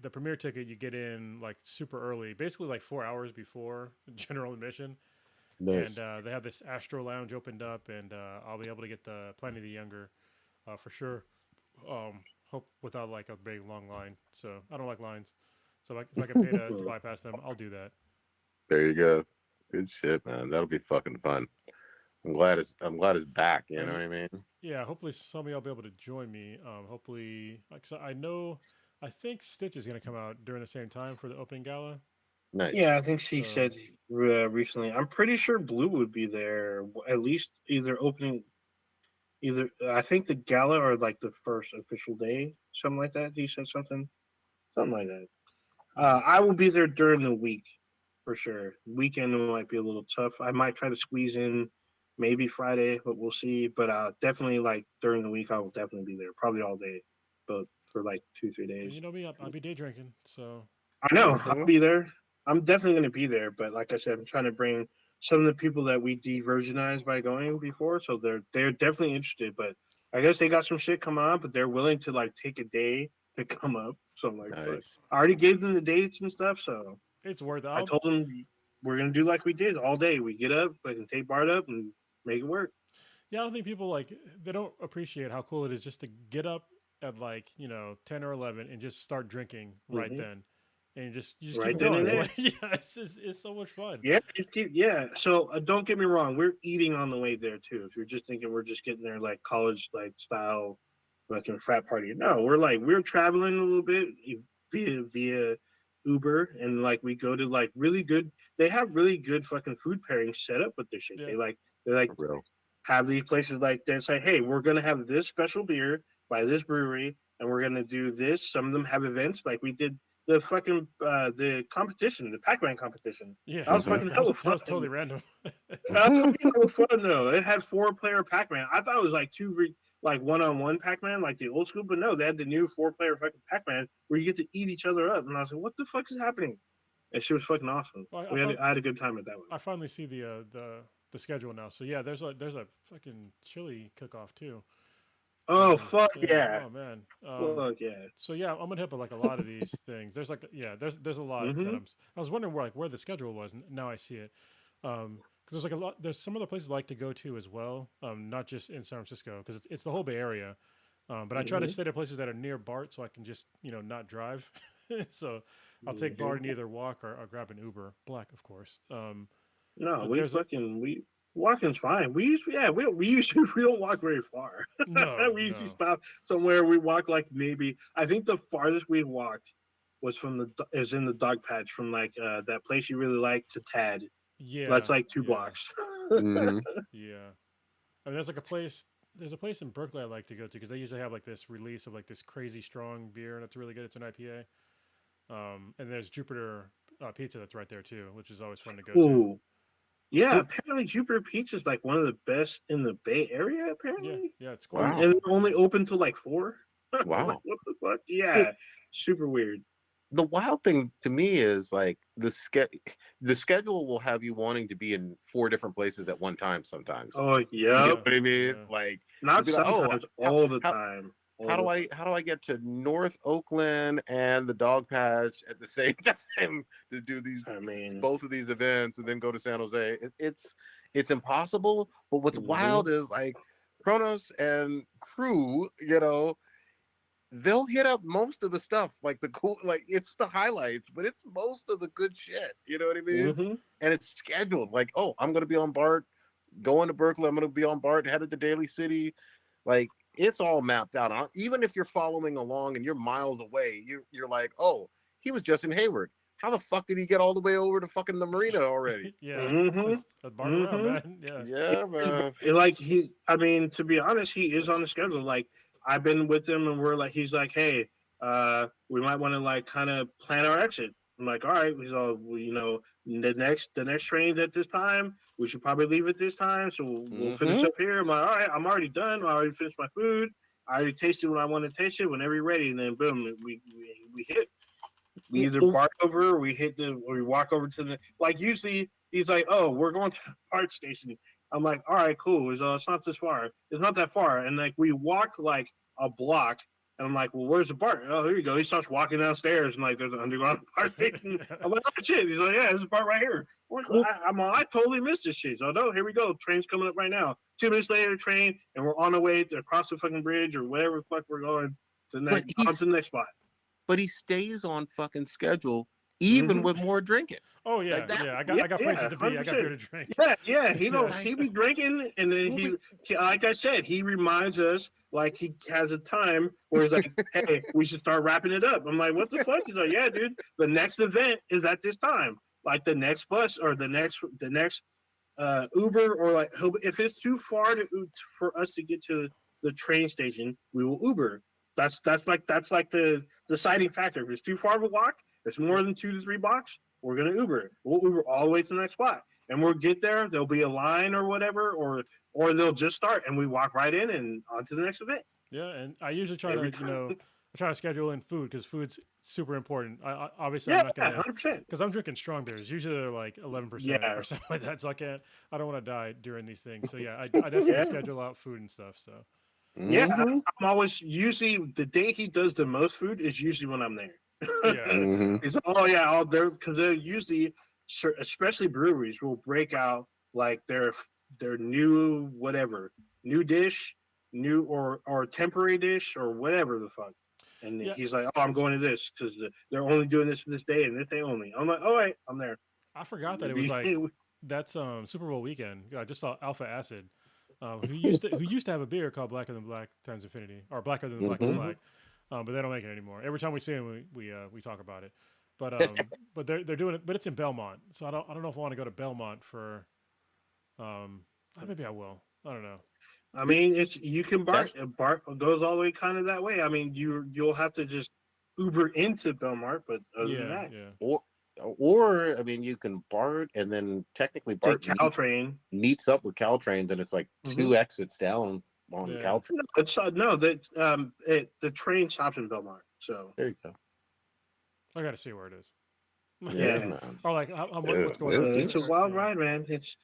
the premiere ticket you get in like super early, basically like 4 hours before general admission, and Nice. they have this Astro Lounge opened up, and I'll be able to get the Planet of the Younger for sure. Hope without like a big long line. So I don't like lines. So if I can pay to bypass them, I'll do that. There you go. Good shit, man. That'll be fucking fun. I'm glad it's back. You know And what I mean? yeah, hopefully some of y'all will be able to join me. Hopefully, like so I know, I think Stitch is gonna come out during the same time for the opening gala. Nice. Yeah, I think she So said recently. I'm pretty sure Blue would be there at least either opening either. I think the gala or like the first official day, something like that. He said something like that. mm, I will be there during the week for sure. Weekend might be a little tough. I might try to squeeze in maybe Friday, but we'll see. But definitely like during the week, I will definitely be there, probably all day, but for like 2 3 and days. you know me, I'll be day drinking. So I know I'll Mhm. be there. I'm definitely going to be there, but like I said, I'm trying to bring some of the people that we de-versionized by going before, so they're definitely interested. But I guess they got some shit coming on, but they're willing to like take a day to come up. So I'm like, but Nice. I already gave them the dates and stuff, so it's worth it. I told them we're gonna do like we did all day. We get up, I can take Bart up and make it work. Yeah, I don't think people like they don't appreciate how cool it is just to get up at like 10 or 11 and just start drinking right Hmm. then, and you just keep Right then and going. there. Like, yeah, it's so much fun. Yeah, just keep. Yeah. So don't get me wrong. We're eating on the way there too. If you're just thinking we're just getting there like college like style, fucking frat party. No, we're traveling a little bit via Uber, and like we go to like really good. They have really good fucking food pairings set up with this shit. Yeah, They For real. have these places like they say, hey, we're gonna have this special beer by this brewery, and we're gonna do this. Some of them have events like we did the fucking the competition, the Pac-Man competition. yeah. That was Mhm. fucking That hella was that fun. was totally random. That was fucking hella fun though. It had 4-player Pac-Man. I thought it was like like one-on-one Pac-Man, like the old school, but no, they had the new 4-player fucking Pac-Man where you get to eat each other up. And I was like, what the fuck is happening? And she was fucking awesome. Well, I had a good time at that one. I finally see the schedule now. So yeah, there's a fucking chili cook-off too. Oh fuck Yeah. yeah. Oh man. Fuck yeah. So yeah, I'm gonna hit up like a lot of these things. There's like there's a lot that Mm-hmm. I was wondering where the schedule was. And now I see it. Because there's like a lot. There's some other places I like to go to as well. Not just in San Francisco because it's the whole Bay Area. But I try to Mm-hmm. stay to places that are near BART so I can just not drive. So I'll take Mm-hmm. BART and either walk or grab an Uber, black of course. No, But there's a we walking's fine. We usually we don't walk very far. no We usually no stop somewhere. We walk like maybe I think the farthest we walked was from is in the dog patch from like that place you really like to Tad. That's yeah like 2 blocks. Hmm. yeah. I mean, there's like a place. There's a place in Berkeley I like to go to because they usually have like this release of like this crazy strong beer, and it's really good. It's an IPA. And there's Jupiter Pizza that's right there too, which is always fun to go to. Ooh, yeah. Apparently, Jupiter Pizza is like one of the best in the Bay Area. Yeah, Apparently, yeah, it's quite and Wow. good. they're only open till like 4. I'm like, Wow. what the fuck? Well, Yeah, super weird. the wild thing to me is like the schedule will have you wanting to be in 4 different places at one time sometimes. Oh, You know yep. what I mean? Yeah. Like Not you'll be like, oh, sometimes, all the how time. how All do the I time. how do I get to North Oakland and the dog patch at the same time to do these I mean, both of these events and then go to San Jose? It's impossible. But what's hmm wild is like Kronos and crew, they'll hit up most of the stuff, like the cool, like it's the highlights, but it's most of the good shit. You know what I mean? hmm And it's scheduled. Like, oh, I'm gonna be on BART, going to Berkeley. I'm gonna be on BART, headed to Daly City. Like, it's all mapped out. Even if you're following along and you're miles away, you're like, oh, he was just in Hayward. How the fuck did he get all the way over to fucking the marina already? Yeah, hmm that's Bart around, hmm man. Yeah, Yeah, man. Like I mean, to be honest, he is on the schedule. Like I've been with him, and he's like, hey, we might want to like kind of plan our exit. I'm like, all right. He's all, well, the next train at this time. We should probably leave at this time, so we'll finish Mm-hmm. up here. I'm like, all right. I'm already done. I already finished my food. I already tasted what I want to taste it. Whenever you're ready, and then boom, we hit. We either bark over, or or we walk over to the like. Usually, he's like, "Oh, we're going to the BART station." I'm like, "All right, cool. It's not this far. It's not that far." And like, we walked like a block, and I'm like, "Well, where's the BART?" Oh, here you go. He starts walking downstairs, and like, there's an underground BART station. I'm like, "Oh shit!" He's like, "Yeah, there's a BART right here." Well, I totally missed this shit. So no, here we go. Train's coming up right now. 2 minutes later, train, and we're on the way to across the fucking bridge or whatever the fuck we're going to the but next on to the next spot. he stays on fucking schedule even Mm-hmm. with more drinking. oh yeah, Like that's yeah. Yeah, I got places yeah, to be. I got 100%. beer to drink. Yeah. He Yeah, don't. He be drinking, and then Well, like I said, he reminds us like he has a time where he's like, "Hey, we should start wrapping it up." I'm like, "What the fuck?" He's like, "Yeah, dude. The next event is at this time. Like the next bus or the next Uber or like if it's too far for us to get to the train station, we will Uber. That's like the deciding factor. If it's too far of a walk, it's more than 2 to 3 blocks. We're gonna Uber. We'll Uber all the way to the next spot, and we'll get there. There'll be a line or whatever, or they'll just start, and we walk right in and on to the next event yeah. And I usually try every to time. I try to schedule in food because food's super important. Obviously I'm Yeah, not gonna 100%. because I'm drinking strong beers. Usually they're like 11% Yeah, or something like that. So I don't want to die during these things. So yeah, I definitely yeah. schedule out food and stuff. So Yeah, Mm-hmm. I'm always usually the day he does the most food is usually when I'm yeah, there. Mm-hmm. It's oh yeah, all there because they're usually, especially breweries, will break out like their new whatever new dish, new or temporary dish or whatever the fuck. And Yeah. he's like, "Oh, I'm going to this because they're only doing this for this day and this day only." I'm like, "All right, I'm there." I forgot that it was like that's Super Bowl weekend. I just saw Alpha Acid, who used to have a beer called Blacker Than Black times Infinity, or Blacker Than the Black is Mhm. Black, but they don't make it anymore. Every time we see him, we talk about it. But but they're doing it, but it's in Belmont, so I don't know if I want to go to Belmont for maybe I will. I don't know. I mean, it's you can BART. That's BART goes all the way kind of that way. I mean, you'll have to just Uber into Belmart, but other than Yeah, that, yeah. or I mean, you can BART, and then technically take BART Caltrain. meets up with Caltrain, then it's like Mhm. 2 exits down on Yeah. Caltrain. No, it's no that the train stops in Belmart. So There you go. I got to see where it is. Yeah, yeah, man. Or like what's going on? it's a wild ride, man. It's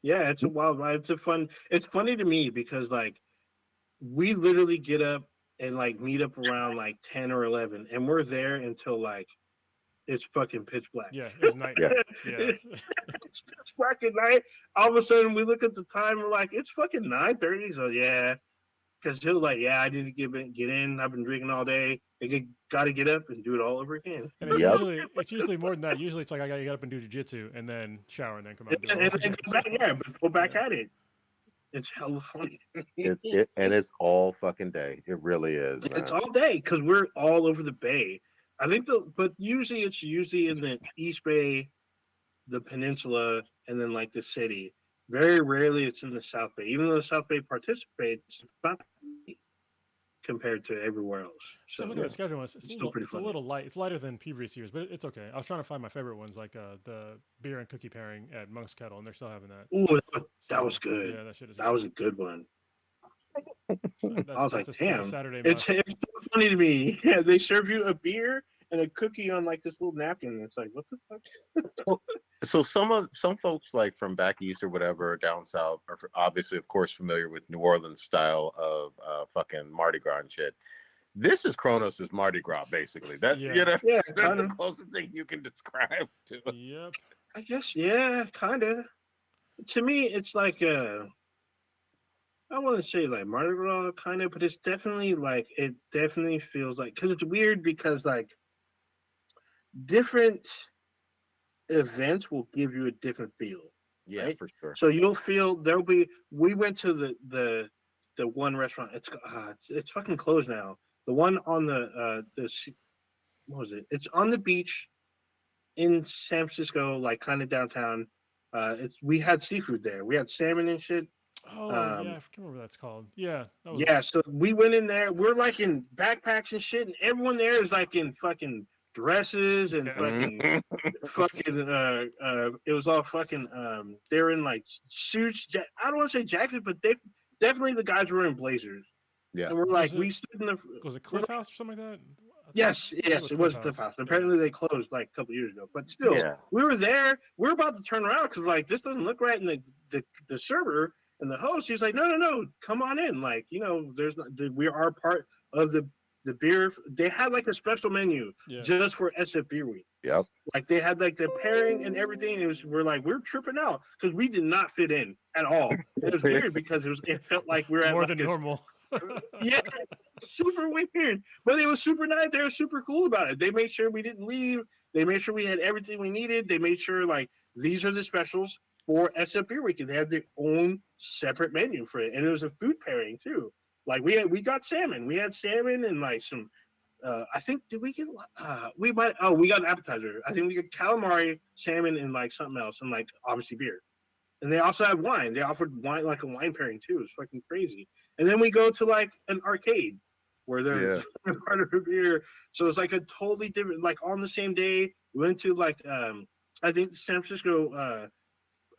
it's a wild ride. It's funny to me because like we literally get up and like meet up around like 10 or 11, and we're there until like it's fucking pitch black. Yeah, it's night. Yeah. Yeah. It's pitch black at night. All of a sudden, we look at the time. We're like, it's fucking 9:30. So yeah, because he'll like, yeah, I need to get in. I've been drinking all day. Got to get up and do it all over again. And it's Yep. usually more than that. Usually it's like I gotta get up and do jujitsu and then shower and then come out and do And all then that. go back, but go back Yeah. at it. It's hella funny. It's all fucking day. It really is, man. It's all day because we're all over the bay. I think but usually it's in the East Bay, the peninsula, and then like the city. Very rarely it's in the South Bay. Even though the South Bay participates, it's not compared to everywhere else. So So looking at the schedule, it's still pretty it's a funny. little light. It's lighter than previous years, but it's okay. I was trying to find my favorite ones, like the beer and cookie pairing at Monk's Kettle, and they're still having that. Ooh, that So, was good. Yeah, that shit is. That was a good one. That's, I was like, that's damn. a Saturday. It's so funny to me. Yeah, they serve you a beer and a cookie on like this little napkin. It's like, what the fuck? So some folks like from back east or whatever down south are obviously, of course, familiar with New Orleans style of fucking Mardi Gras and shit. This is Kronos' Mardi Gras, basically. That's Yeah. Yeah, that's kind the of. closest thing you can describe to it. Yep. I guess, yeah, kind of. To me, it's like I want to say like Mardi Gras, kind of, but it's definitely like it definitely feels like because it's weird because like different events will give you a different feel. Yeah, Right? for sure. So you'll feel there'll be. We went to the one restaurant. It's fucking closed now. The one on what was it? It's on the beach in San Francisco, like kind of downtown. We had seafood there. We had salmon and shit. Oh yeah, I can't remember what that's called. Yeah. That was, Yeah, so we went in there. We're like in backpacks and shit, and everyone there is like in fucking dresses and Mhm. fucking it was all fucking they're in like suits. I don't want to say jackets, but they definitely the guys were in blazers. Yeah. And we're like, Was we it- stood in the Was it Cliff House or something like that? yes, it was Cliff House. Apparently they closed like a couple years ago, but still, Yeah. we were there. We're about to turn around because like this doesn't look right, and the server and the host, he's like, no, come on in. Like, you know, we are part of the beer. They had like a special menu just for SF Beer Week. Yep. Like they had like the pairing and everything. We're tripping out because we did not fit in at all. It was weird because it felt like we were at more like than normal. yeah, super weird. But it was super nice. They were super cool about it. They made sure we didn't leave. They made sure we had everything we needed. They made sure like these are the specials for SF Beer Week, and they had their own separate menu for it. And it was a food pairing too. Like we got salmon. We had salmon and like some. I think did we get? We got an appetizer. I think we got calamari, salmon, and like something else, and like obviously beer. And they also had wine. They offered wine, like a wine pairing too. It's fucking crazy. And then we go to like an arcade where there's part of a beer. So it's like a totally different, like on the same day, we went to like, I think San Francisco,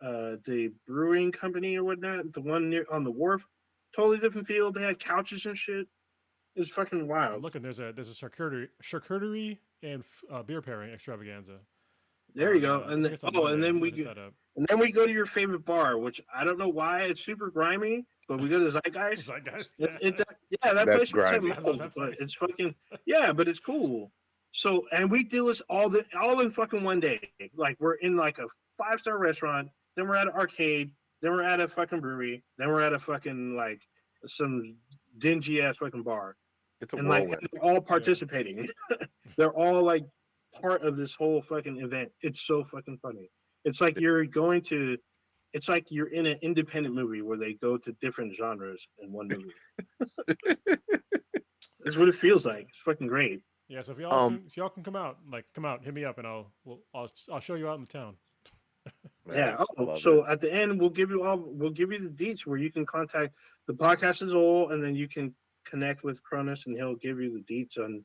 the brewing company or whatnot, the one near on the wharf, totally different field. They had couches and shit. It was fucking wild. I'm looking, there's a charcuterie and beer pairing extravaganza. There you go. And then we that up. and then we go to your favorite bar, which I don't know why it's super grimy, but we go to Zeitgeist. Zeitgeist. That That's place looks like grimy. mold, but it's fucking but it's cool. So and we do this all in fucking one day. Like we're in like a 5-star restaurant, then we're at an arcade, then we're at a fucking brewery, then we're at a fucking like some dingy ass fucking bar, It's a and like whirlwind. they're all participating. They're all like part of this whole fucking event. It's so fucking funny. It's like you're going to. It's like you're in an independent movie where they go to different genres in one movie. That's what it feels like. It's fucking great. Yeah, so Um, if y'all can come out, hit me up, and I'll show you out in the town. Yeah. right. I Oh, love it. so at the end, we'll give you the deets where you can contact the podcast as a whole, and then you can connect with Cronus, and he'll give you the deets on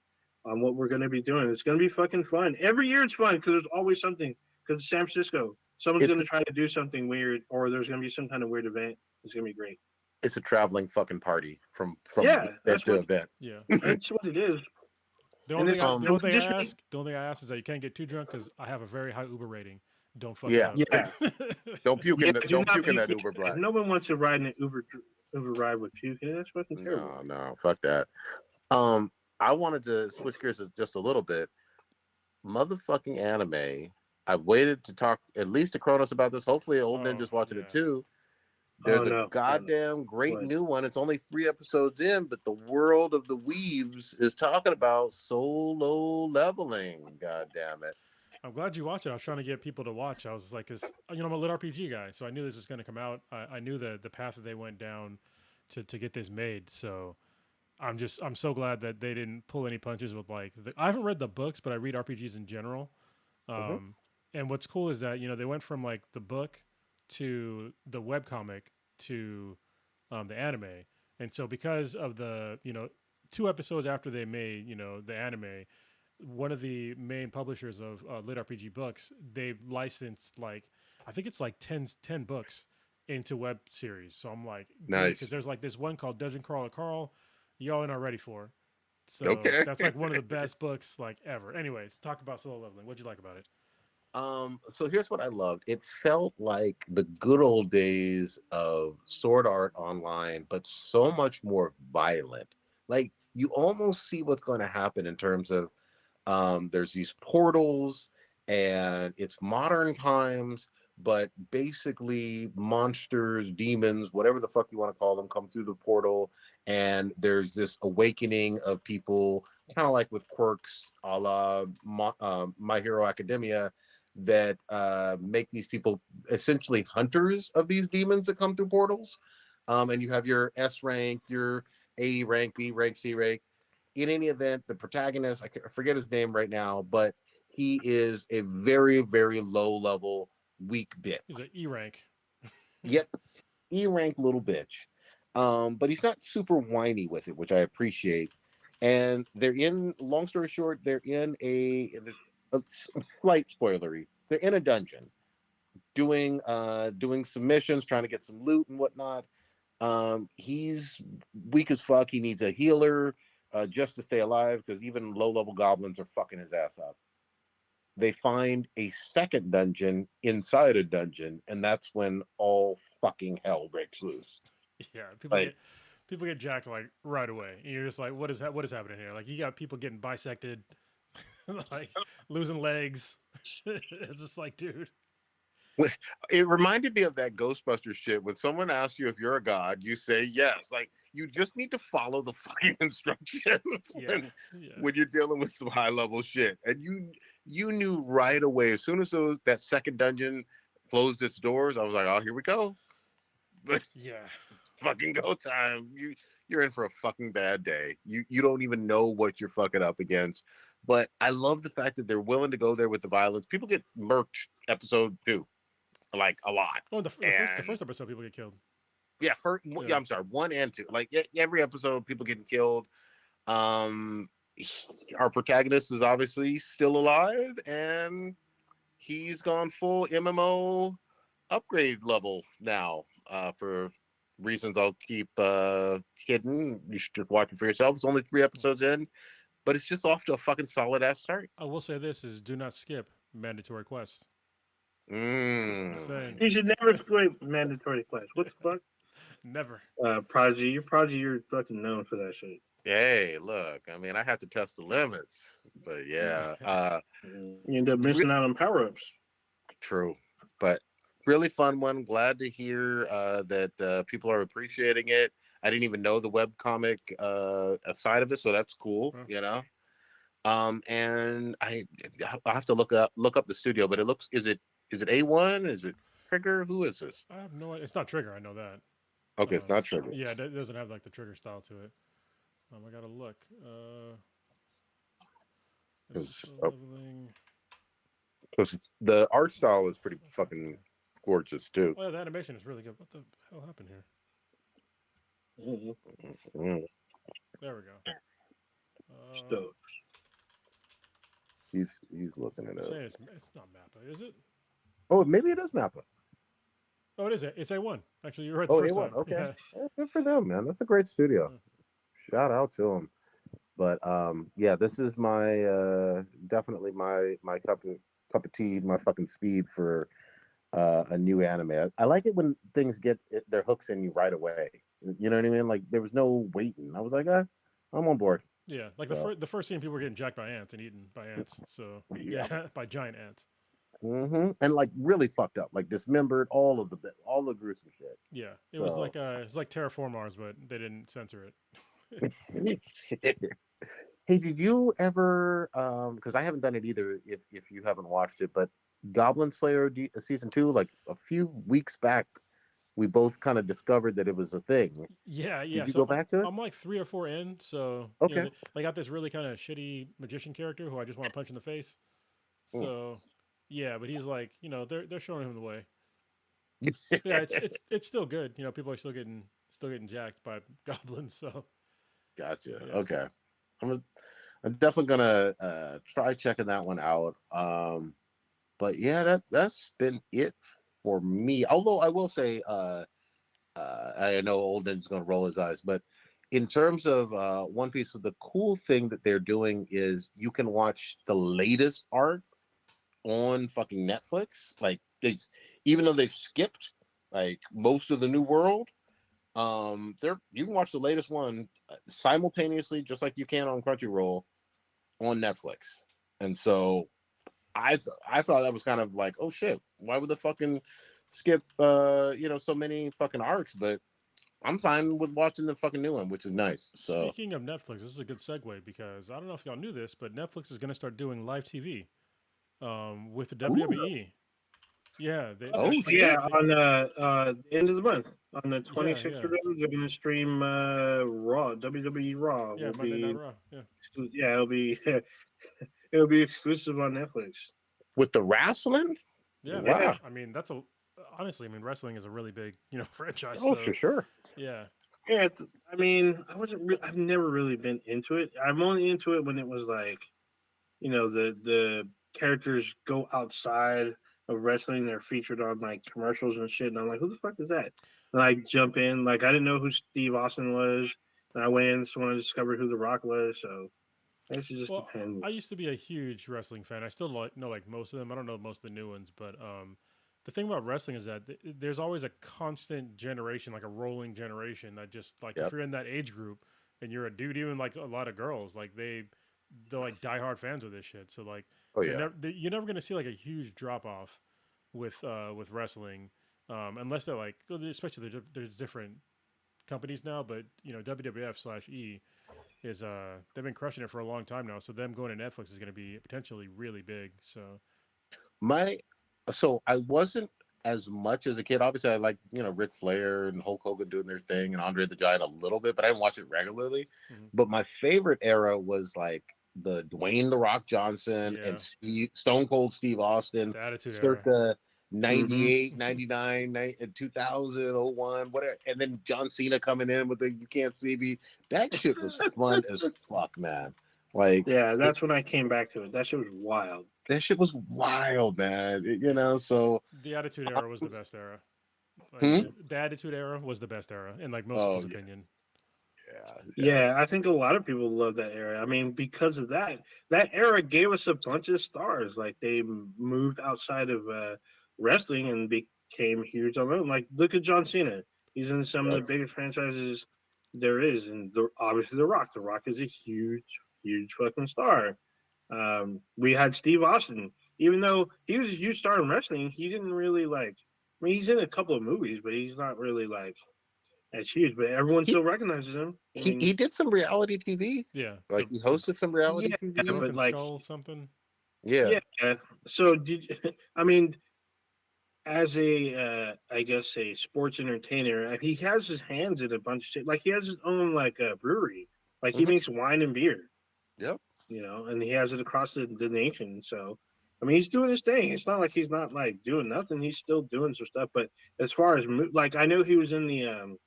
what we're going to be doing. It's going to be fucking fun. Every year it's fun because there's always something. Because it's San Francisco, someone's going It's to try to do something weird, or there's going to be some kind of weird event. It's going to be great. it's a traveling fucking party from Yeah, event to event. Yeah. that's what it is. The And only thing it's the and only thing I just ask the only thing I ask is that you can't get too drunk because I have a very high Uber rating. Don't fuck Yeah. it up. yeah. Don't puke Yeah, in do don't not puke in puke. that Uber black. No one wants to ride in an Uber ride with puking. That's fucking terrible. No, fuck that. I wanted to switch gears just a little bit. Motherfucking anime. I've waited to talk at least to Kronos about this. Hopefully, Old Ninja's watching it too. Oh There's a no, goddamn great What? new one. It's only 3 episodes in, but the world of the weebs is talking about solo leveling. God damn it. I'm glad you watched it. I was trying to get people to watch. I was like, cause I'm a lit RPG guy, so I knew this was going to come out. I knew the path that they went down to get this made. So I'm so glad that they didn't pull any punches with like I haven't read the books, but I read RPGs in general. Mhm. And what's cool is that they went from like the book to the webcomic to the anime, and so because of the 2 episodes after they made the anime, one of the main publishers of lit RPG books, they licensed like I think it's like 10 books into web series. So I'm like, good, because Nice. there's like this one called Dungeon Crawler Carl, y'all are not ready for. So Okay. that's like one of the best books like ever. Anyways, talk about solo leveling. What'd you like about it? So here's what I loved. It felt like the good old days of Sword Art Online, but so much more violent. Like you almost see what's going to happen in terms of there's these portals and it's modern times, but basically monsters, demons, whatever the fuck you want to call them, come through the portal, and there's this awakening of people, kind of like with quirks a la My Hero Academia, that make these people essentially hunters of these demons that come through portals. And you have your S rank, your A rank, B rank, C rank. In any event, the protagonist, I forget his name right now, but he is a very, very low level, weak bitch. He's an E rank. Yep, E rank little bitch. But he's not super whiny with it, which I appreciate. And they're in, long story short, they're in a slight spoilery. They're in a dungeon doing some missions, trying to get some loot and whatnot. He's weak as fuck. He needs a healer just to stay alive because even low level goblins are fucking his ass up. They find a second dungeon inside a dungeon, and that's when all fucking hell breaks loose. Yeah, Like, people get jacked like right away. And you're just like, what is happening here? Like you got people getting bisected, like losing legs. It's just like, dude. it reminded me of that Ghostbusters shit. When someone asks you if you're a god, you say yes. Like you just need to follow the fucking instructions Yeah. when you're dealing with some high level shit. And you knew right away as soon as that second dungeon closed its doors. I was like, oh, here we go. Yeah. It's fucking go time. You're in for a fucking bad day. You don't even know what you're fucking up against. But I love the fact that they're willing to go there with the violence. People get murked episode 2. Like a lot. Oh, the first episode, people get killed. Yeah, I'm sorry, 1 and 2. Like every episode, people getting killed. Our protagonist is obviously still alive, and he's gone full MMO upgrade level now. For reasons I'll keep hidden. You should just watch it for yourself. It's only 3 episodes in, but it's just off to a fucking solid ass start. I will say this is do not skip mandatory quests. Mm. You should never skip mandatory quest. What the fuck? Never. Prodigy, you're fucking known for that shit. Hey, look, I mean, I have to test the limits, but yeah, You end up missing out on power ups. true. But really fun one. Glad to hear that people are appreciating it. I didn't even know the webcomic side of it, so that's cool. Huh? You know. And I have to look up the studio, but it looks is it A1? Is it Trigger? Who is this? I have no idea. It's not Trigger. I know that. Okay, it's not Trigger. Yeah, it doesn't have like the Trigger style to it. I gotta look. This is the leveling. Because the art style is pretty fucking gorgeous too. Oh yeah, the animation is really good. What the hell happened here? Mm. There we go. So He's looking it You're up. saying it's not Mappa, is it? Oh, maybe it is Mappa. Oh, it is. It's A1. Actually, you're right the Oh, first A1. time. Okay, Yeah. yeah, good for them, man. That's a great studio. Shout out to them. But yeah, this is my definitely my cup of tea, my fucking speed for a new anime. I like it when things get their hooks in you right away. You know what I mean? Like there was no waiting. I was like, I'm on board. Yeah, like So, the first scene, people were getting jacked by ants and eaten by ants. So yeah. yeah, by giant ants. And like really fucked up, like dismembered, all the gruesome shit. Yeah, it was So, like Terraform Mars, but they didn't censor it. hey, did you ever? Because I haven't done it either. If you haven't watched it, but Goblin Slayer season 2, like a few weeks back, we both kind of discovered that it was a thing. Yeah, Did you So go back to it? I'm like 3 or 4 in. So Okay. they got this really kind of shitty magician character who I just want to punch in the face. Mm. So yeah, but he's like, they're showing him the way. But yeah, it's still good. People are still getting jacked by goblins. So Gotcha. yeah. Okay. I'm definitely gonna try checking that one out. But yeah, that's been it for me. Although I will say, I know Olden's gonna roll his eyes, but in terms of One Piece, the cool thing that they're doing is you can watch the latest art on fucking Netflix. Like even though they've skipped like most of the new world, there you can watch the latest one simultaneously, just like you can on Crunchyroll on Netflix. And so I thought that was kind of like, oh shit, why would the fucking skip so many fucking arcs? But I'm fine with watching the fucking new one, which is nice. So Speaking of Netflix, this is a good segue because I don't know if y'all knew this, but Netflix is going to start doing live TV with the WWE. Yeah, Oh, yeah, on the end of the month, on the yeah, 26th yeah, or whatever, they're gonna stream Raw. WWE Raw yeah. will Monday Night be Raw. Yeah, yeah, it'll be exclusive on Netflix. with the wrestling? yeah. Wow. I mean, that's honestly. I mean, wrestling is a really big franchise. Oh, So for sure. yeah, Yeah, I mean, I've never really been into it. I'm only into it when it was like, the characters go outside of wrestling. They're featured on like commercials and shit, and I'm like, who the fuck is that? And I jump in, like I didn't know who Steve Austin was, and I went in, just want to discover who The Rock was. So I guess it just well, depends. I used to be a huge wrestling fan. I still know like most of them. I don't know most of the new ones, but the thing about wrestling is that there's always a constant generation, like a rolling generation that just like if Yep. you're in that age group and you're a dude, even like a lot of girls, like they're like diehard fans of this shit. So like Oh yeah. you're never gonna see like a huge drop off with wrestling, unless they're like, especially there's different companies now, but WWF/E is they've been crushing it for a long time now. So them going to Netflix is going to be potentially really big. So So I wasn't as much as a kid. Obviously, I like Ric Flair and Hulk Hogan doing their thing and Andre the Giant a little bit, but I didn't watch it regularly. mhm. But my favorite era was like the Dwayne the Rock Johnson Yeah, and Stone Cold Steve Austin, the Attitude Era. circa Mm-hmm. 98, 99, 2000, 01, whatever. And then John Cena coming in with the "You Can't See Me." That shit was fun as fuck, man. Like Yeah, that's when I came back to it. That shit was wild. that shit was wild, man. So. The Attitude Era was the best era. Like Hmm? the Attitude Era was the best era in like most Oh people's yeah, opinion. yeah. Yeah, I think a lot of people love that era. I mean, because of that era gave us a bunch of stars. Like they moved outside of wrestling and became huge on their own. Like look at John Cena. He's in some of Yep. the biggest franchises there is, and obviously The Rock. The Rock is a huge, huge fucking star. We had Steve Austin. Even though he was a huge star in wrestling, he didn't really like. I mean, he's in a couple of movies, but he's not really like as huge. But everyone He still recognizes him. I he, mean, he did some reality TV. Yeah, Like he hosted some reality yeah, TV. but Broken like, Skull something. Yeah. yeah. So did I mean, as a I guess a sports entertainer, he has his hands in a bunch of shit. Like he has his own like brewery. Like he Mhm. makes wine and beer. Yep. And he has it across the nation. So, I mean, he's doing his thing. It's not like he's not like doing nothing. He's still doing some stuff. But as far as like, I know he was in the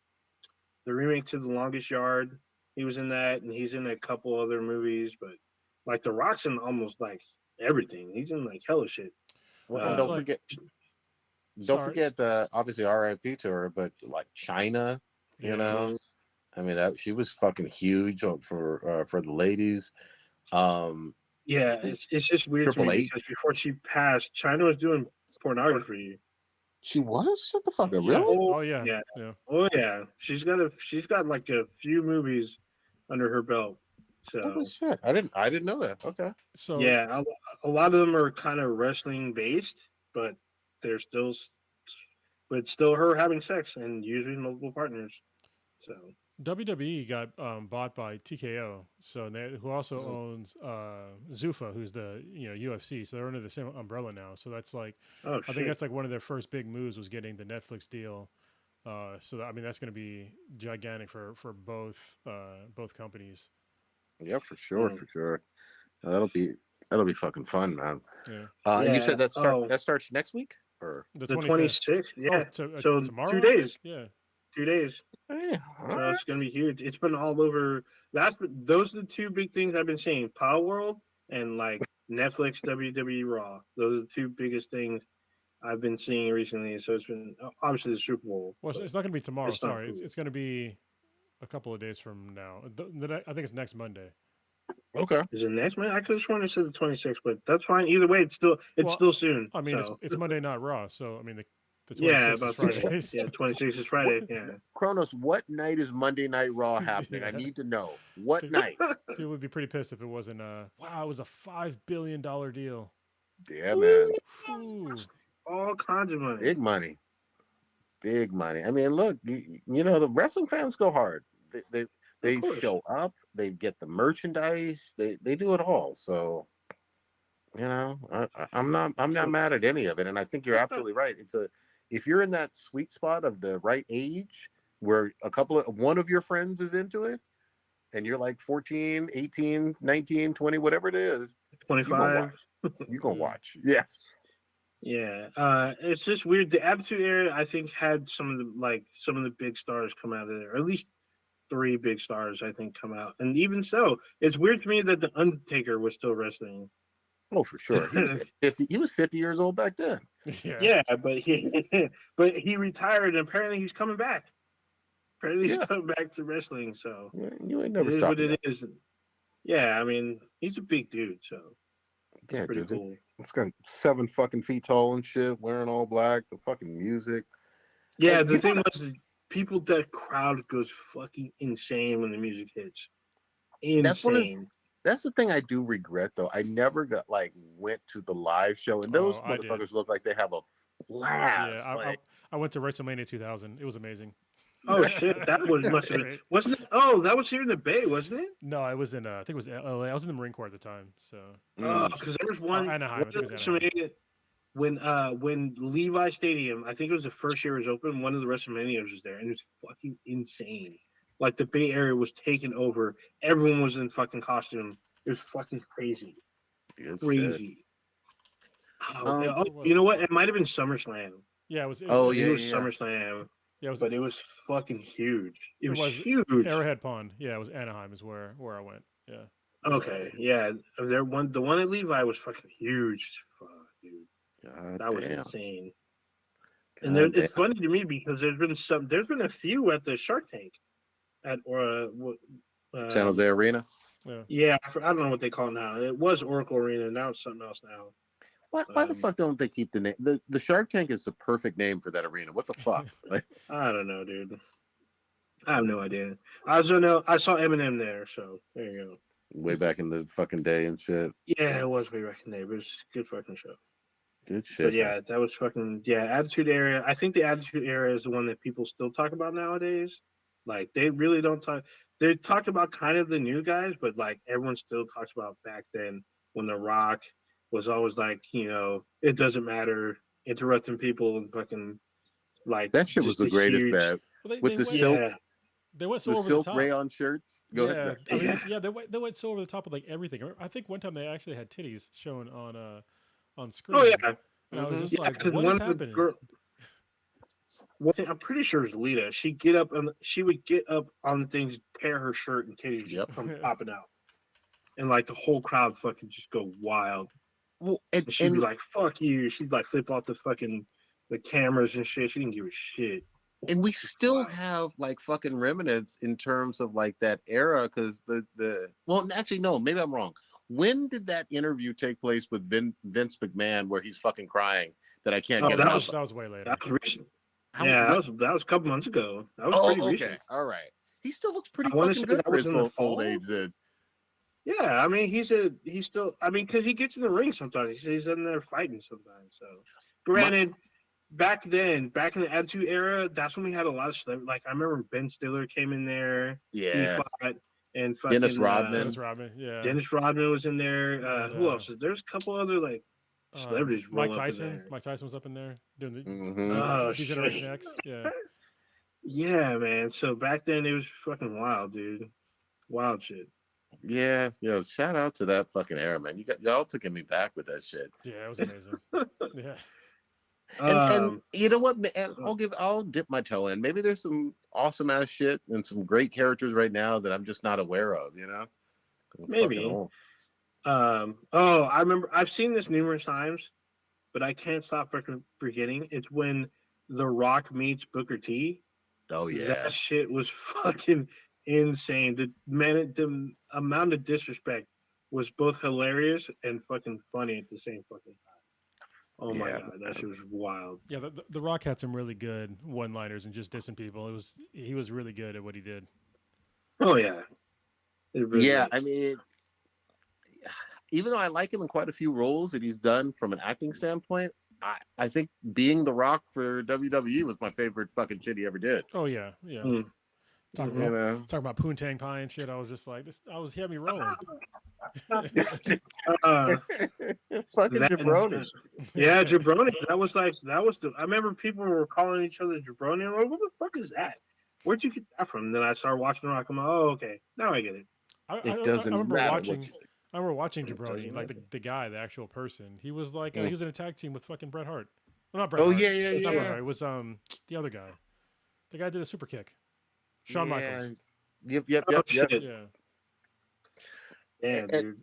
remake to The Longest Yard. He was in that, and he's in a couple other movies. But like, The Rock's in almost like everything. He's in like hella shit. Well, Well, and it's Uh, like don't sorry. forget, obviously R.I.P. to her, but like China, you Yeah. know, I mean that she was fucking huge for the ladies. Um, yeah, it's just weird to me Triple because H, before she passed, China was doing pornography. she was. Shut the fuck up, Yeah. really? Oh Oh yeah. yeah, Yeah. oh yeah. She's got like a few movies under her belt. Holy So shit! I didn't know that. Okay. So yeah, a lot of them are kind of wrestling based, but they're still, but still her having sex and usually multiple partners. So WWE got bought by TKO, so who also Mhm. owns Zuffa, who's the UFC. So they're under the same umbrella now. So that's like, oh I think shit, that's like one of their first big moves was getting the Netflix deal. So I mean that's going to be gigantic for both companies. Yeah, for sure, Mm. for sure. That'll be fucking fun, man. Yeah, And you Yeah. said Oh, that starts next week, or the the 25th. 26th. Oh, Yeah. to, So tomorrow two I think. days. Yeah. 2 days. yeah, all So right. it's gonna be huge. It's been all over. Those are the two big things I've been seeing: Power World and like Netflix WWE Raw. Those are the two biggest things I've been seeing recently. So it's been obviously the Super Bowl, Well, but it's not going to be tomorrow. it's not Sorry, cool. it's going to be a couple of days from now. I think it's next Monday. Okay. Is it next month? I could have sworn it said the 26th, but that's fine. Either way, it's Well, still soon. I mean So it's Monday, not Raw. So I mean the yeah, 26th is about to Friday. say yeah, 26th is What Friday. Yeah. Kronos? What night is Monday Night Raw happening? I Yeah, need to know. What Pe- night? people would be pretty pissed if it wasn't. Wow, it was a $5 billion deal. Yeah, man. Ooh, Whew. all kinds of money. Big money. Big money. I mean, look, the wrestling fans go hard. They Of they course. show up. They get the merchandise. They do it all. So I'm not mad at any of it. And I think you're absolutely right. If you're in that sweet spot of the right age where one of your friends is into it, and you're like 14, 18, 19, 20, whatever it is, you're gonna 25. watch. You're gonna Yeah. watch. Yes. Yeah. It's just weird. The Attitude Era, I think, had some of the big stars come out of there. Or at least three big stars, I think, come out. And even so, it's weird to me that the Undertaker was still wrestling. Oh, for sure. He was 50. He was 50 years old back then. Yeah. Yeah, but he retired, and apparently he's coming back. Apparently he's Yeah. coming back to wrestling. So You ain't it never is what stopping it that. is. Yeah, I mean, he's a big dude, so it's Yeah, pretty dude. cool. It's got 7 fucking feet tall and shit, wearing all black, the fucking music. Yeah, And the thing was, people, that crowd goes fucking insane when the music hits. that's one of Insane. that's the thing I do regret though. I never went to the live show, and those Oh, I did. motherfuckers look like they have a Yeah, blast. I went to WrestleMania 2000. It was amazing. Oh shit, that was It was must have been, great. wasn't it? Oh, that was here in the Bay, wasn't it? No, I was in. I think it was LA. I was in the Marine Corps at the time. So Mm. Because there was or one Anaheim. I of think the it was Anaheim. WrestleMania when Levi Stadium, I think it was the first year it was open. One of the WrestleManias was there, and it was fucking insane. Like the Bay Area was taken over. Everyone was in fucking costume. It was fucking crazy, Good shit. crazy. Oh, What was you know it? what? It might have been SummerSlam. Yeah, it was. It was. Oh I It think was. it yeah, was yeah. SummerSlam, Yeah, it was. but it was fucking huge. It It was was huge. Arrowhead Pond. Yeah, it was Anaheim. Is where I went. Yeah. Okay, yeah. The one at Levi was fucking huge. Fuck, dude, God that was damn. insane. And God damn. it's funny to me because there's been a few at the Shark Tank at San Jose Arena. Yeah. yeah, I don't know what they call it now. It was Oracle Arena. Now it's something else now. Why the fuck don't they keep the name? The Shark Tank is the perfect name for that arena. What the fuck? Like, I don't know, dude. I have no idea. I also know I saw Eminem there, so there you go. way back in the fucking day and shit. Yeah, it was way back in the day, but it was a good fucking show. Good shit. But yeah, that was fucking Attitude Era. I think the Attitude Era is the one that people still talk about nowadays. Like they really don't talk. They talk about kind of the new guys, but like everyone still talks about back then when The Rock was always like, it doesn't matter, interrupting people and fucking like That shit was just the a greatest, huge. man. Well, With the went silk, Yeah, they went so the over the silk top. rayon shirts. Go Yeah, ahead. I mean, Yeah. they went so over the top with like everything. I think one time they actually had titties shown on screen. Oh yeah, And I was just yeah. like, Because what one is of the happening? girl, one thing I'm pretty sure it was Lita. She would get up on things, tear her shirt, and titties just Yep. come popping out, and like the whole crowd fucking just go wild. Well, And she'd be like, "Fuck you!" She'd like flip off the cameras and shit. She didn't give a shit. and we still Wow. have like fucking remnants in terms of like that era because the well actually no maybe I'm wrong. When did that interview take place with Vince McMahon where he's fucking crying that I can't Oh, get that enough? that was way later. That was recent. How, Yeah, what? that was a couple months ago. That was pretty Oh, okay, recent. all right. He still looks pretty I want to fucking say good that for was his in the old fall. age. Dude. Yeah, I mean he's still. I mean because he gets in the ring sometimes. He's in there fighting sometimes. So, granted, back in the Attitude Era, that's when we had a lot of celebrities. Like I remember Ben Stiller came in there. He Yeah, fought and Dennis fucking Rodman. Dennis Rodman, yeah. Dennis Rodman was in there. And, Who else? There's a couple other like celebrities Mike roll up in Tyson. there. Mike Tyson was up in there doing the Mm-hmm. Oh Degeneration shit. X. Yeah. Yeah, man. So back then it was fucking wild, dude. Wild shit. Yeah, yo, shout out to that fucking era, man. Y'all taking me back with that shit. Yeah, it was amazing. Yeah. And Um, you know what? And I'll dip my toe in. Maybe there's some awesome ass shit and some great characters right now that I'm just not aware of. You know, I'm fucking maybe. old. I remember I've seen this numerous times, but I can't stop forgetting. It's when The Rock meets Booker T. Oh yeah, That shit was fucking insane. The amount of disrespect was both hilarious and fucking funny at the same fucking time. Oh my yeah. god, that shit was wild. Yeah, the Rock had some really good one-liners and just dissing people. He was really good at what he did. Oh yeah, it really Yeah, was. I mean, even though I like him in quite a few roles that he's done from an acting standpoint, I think being The Rock for WWE was my favorite fucking shit he ever did. Oh yeah, yeah. Mm. Talking Mhm. about talking about poontang pie and shit. I was just like this. He had me rolling. Uh, Fucking that jabroni. yeah, jabroni. That was the. I remember people were calling each other jabroni. I'm like, what the fuck is that? Where'd you get that from? Then I started watching Rock. I'm like, oh, okay, now I get it. It I doesn't remember matter watching. what you I remember watching It Jabroni, doesn't like matter. the guy, the actual person. He was like Mm. he was in a tag team with fucking Bret Hart. Well, not Bret Oh Hart. yeah, yeah, Not Bret yeah. Hart. It was the other guy. The guy who did a super kick. Shawn Yeah. Michaels. Yep. Oh shit! Yeah. Yeah, dude.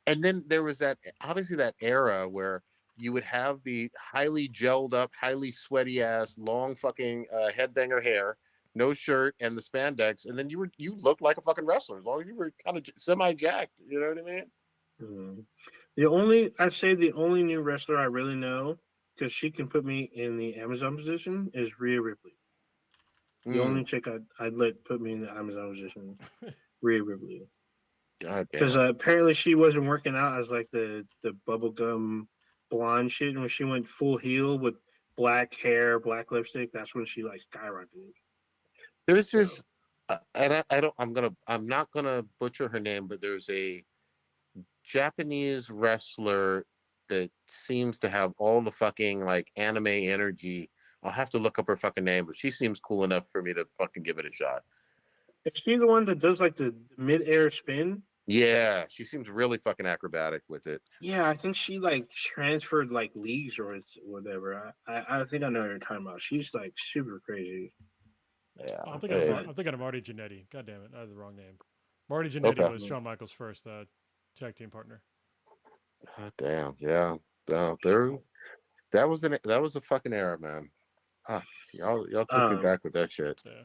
And then there was that obviously that era where you would have the highly gelled up, highly sweaty ass, long fucking headbanger hair, no shirt, and the spandex, and then you looked like a fucking wrestler as long as you were kind of semi jacked. You know what I mean? I'd say the only new wrestler I really know, because she can put me in the Amazon position, is Rhea Ripley. The Mm, only chick I'd let put me in the Amazon position, Rhea Ripley. God Because damn. apparently she wasn't working out as like the bubblegum blonde shit. And when she went full heel with black hair, black lipstick, that's when she like skyrocketed. There's So this, and I don't. I'm not gonna butcher her name, but there's a Japanese wrestler that seems to have all the fucking like anime energy. I'll have to look up her fucking name, but she seems cool enough for me to fucking give it a shot. is she the one that does like the mid-air spin? Yeah, she seems really fucking acrobatic with it. Yeah, I think she like transferred like leagues or whatever. I think I know what you're talking about. She's like super crazy. Yeah. I'm thinking Hey, I'm thinking of Marty Jannetty. God damn it, I had the wrong name. Marty Jannetty okay. was Shawn Michaels' first tag team partner. God damn. Yeah. So that was a fucking era, man. Huh. Y'all took me Um, back with that shit. Yeah.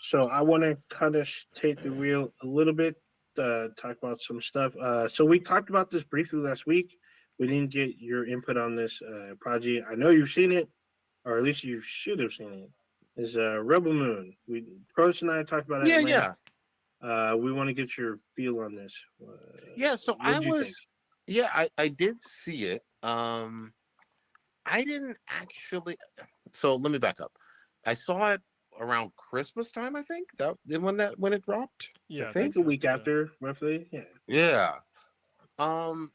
so I want to kind of take the wheel a little bit, talk about some stuff. So we talked about this briefly last week. We didn't get your input on this project. I know you've seen it, or at least you should have seen it. Is Rebel Moon? Curtis and I talked about it Yeah, at yeah. length. We want to get your feel on this. Yeah, so What did you think? I did see it. I didn't actually. So let me back up. I saw it around Christmas time. I think when it dropped. I Yeah, I Like think think. a so. week Yeah. after, roughly. Yeah. Yeah. Um,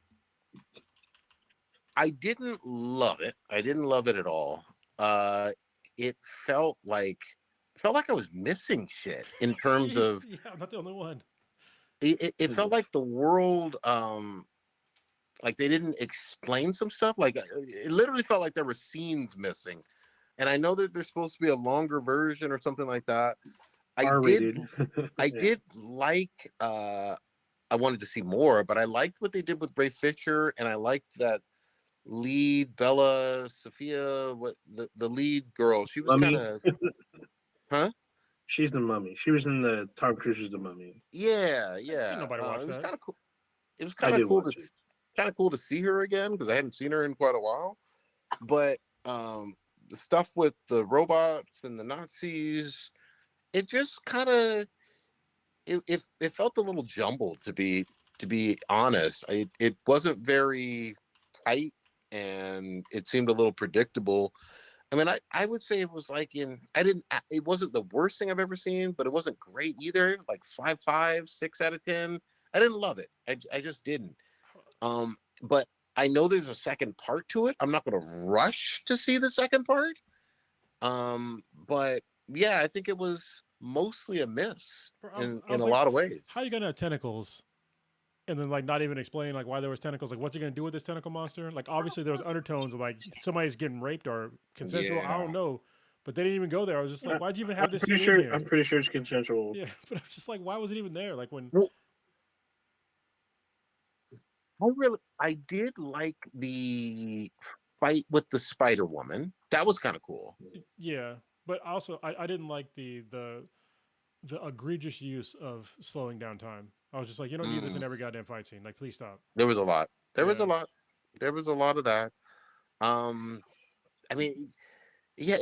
I didn't love it. I didn't love it at all. Uh, it felt like I was missing shit in terms See, of yeah, I'm not the only one. it felt like the world like they didn't explain some stuff. Like it literally felt like there were scenes missing. And I know that there's supposed to be a longer version or something like that. I R did rated. I Yeah. did like I wanted to see more, but I liked what they did with Ray Fisher, and I liked that lead Bella Sophia, what the lead girl. She was kind Mummy. of huh? She's the mummy. She was in the Tom Cruise's The Mummy. Yeah, Didn't yeah. nobody watch It was that? kind of cool. It was I kind of did cool watch it. to see her again because I hadn't seen her in quite a while. But the stuff with the robots and the Nazis, it just kind of it felt a little jumbled to be honest. It wasn't very tight and it seemed a little predictable. I mean, I would say it was like it wasn't the worst thing I've ever seen, but it wasn't great either. Like 5, 6 out of 10. I didn't love it. I just didn't. But I know there's a second part to it. I'm not going to rush to see the second part. But yeah, I think it was mostly a miss Bro, I in was a like, lot of ways. how you gonna have tentacles and then like not even explain like why there was tentacles? Like, what's he gonna do with this tentacle monster? Like, obviously there was undertones of like somebody's getting raped or consensual. I Yeah. don't know, but they didn't even go there. I was just like, Yeah. why'd you even have I'm this pretty scene in sure. here? I'm pretty sure it's consensual. Yeah, but I was just like, why was it even there? Like when, Well, I did like the fight with the Spider Woman. That was kind of cool. yeah, but also I didn't like the egregious use of slowing down time. I was just like, you don't need this Mm, in every goddamn fight scene. Like, please stop. there was a lot. There was Yeah, a lot. There was a lot of that. Um, I mean, yeah,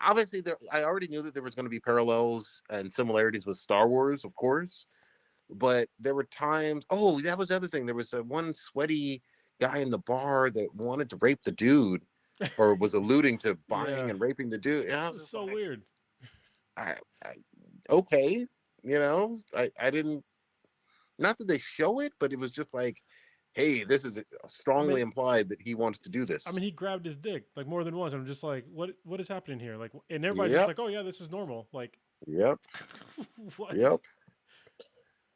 obviously there. I already knew that there was going to be parallels and similarities with Star Wars, of course, but there were times. Oh, that was the other thing. There was a one sweaty guy in the bar that wanted to rape the dude, or was alluding to buying yeah, and raping the dude. And I was it's just so like, weird. I, I okay, I didn't. Not that they show it, but it was just like, hey, this is I strongly mean, implied that he wants to do I this. mean, he grabbed his dick like more than once. I'm just like, what is happening here? Like, and everybody's just Yep, like, oh yeah, this is normal. Like, yep, what? yep.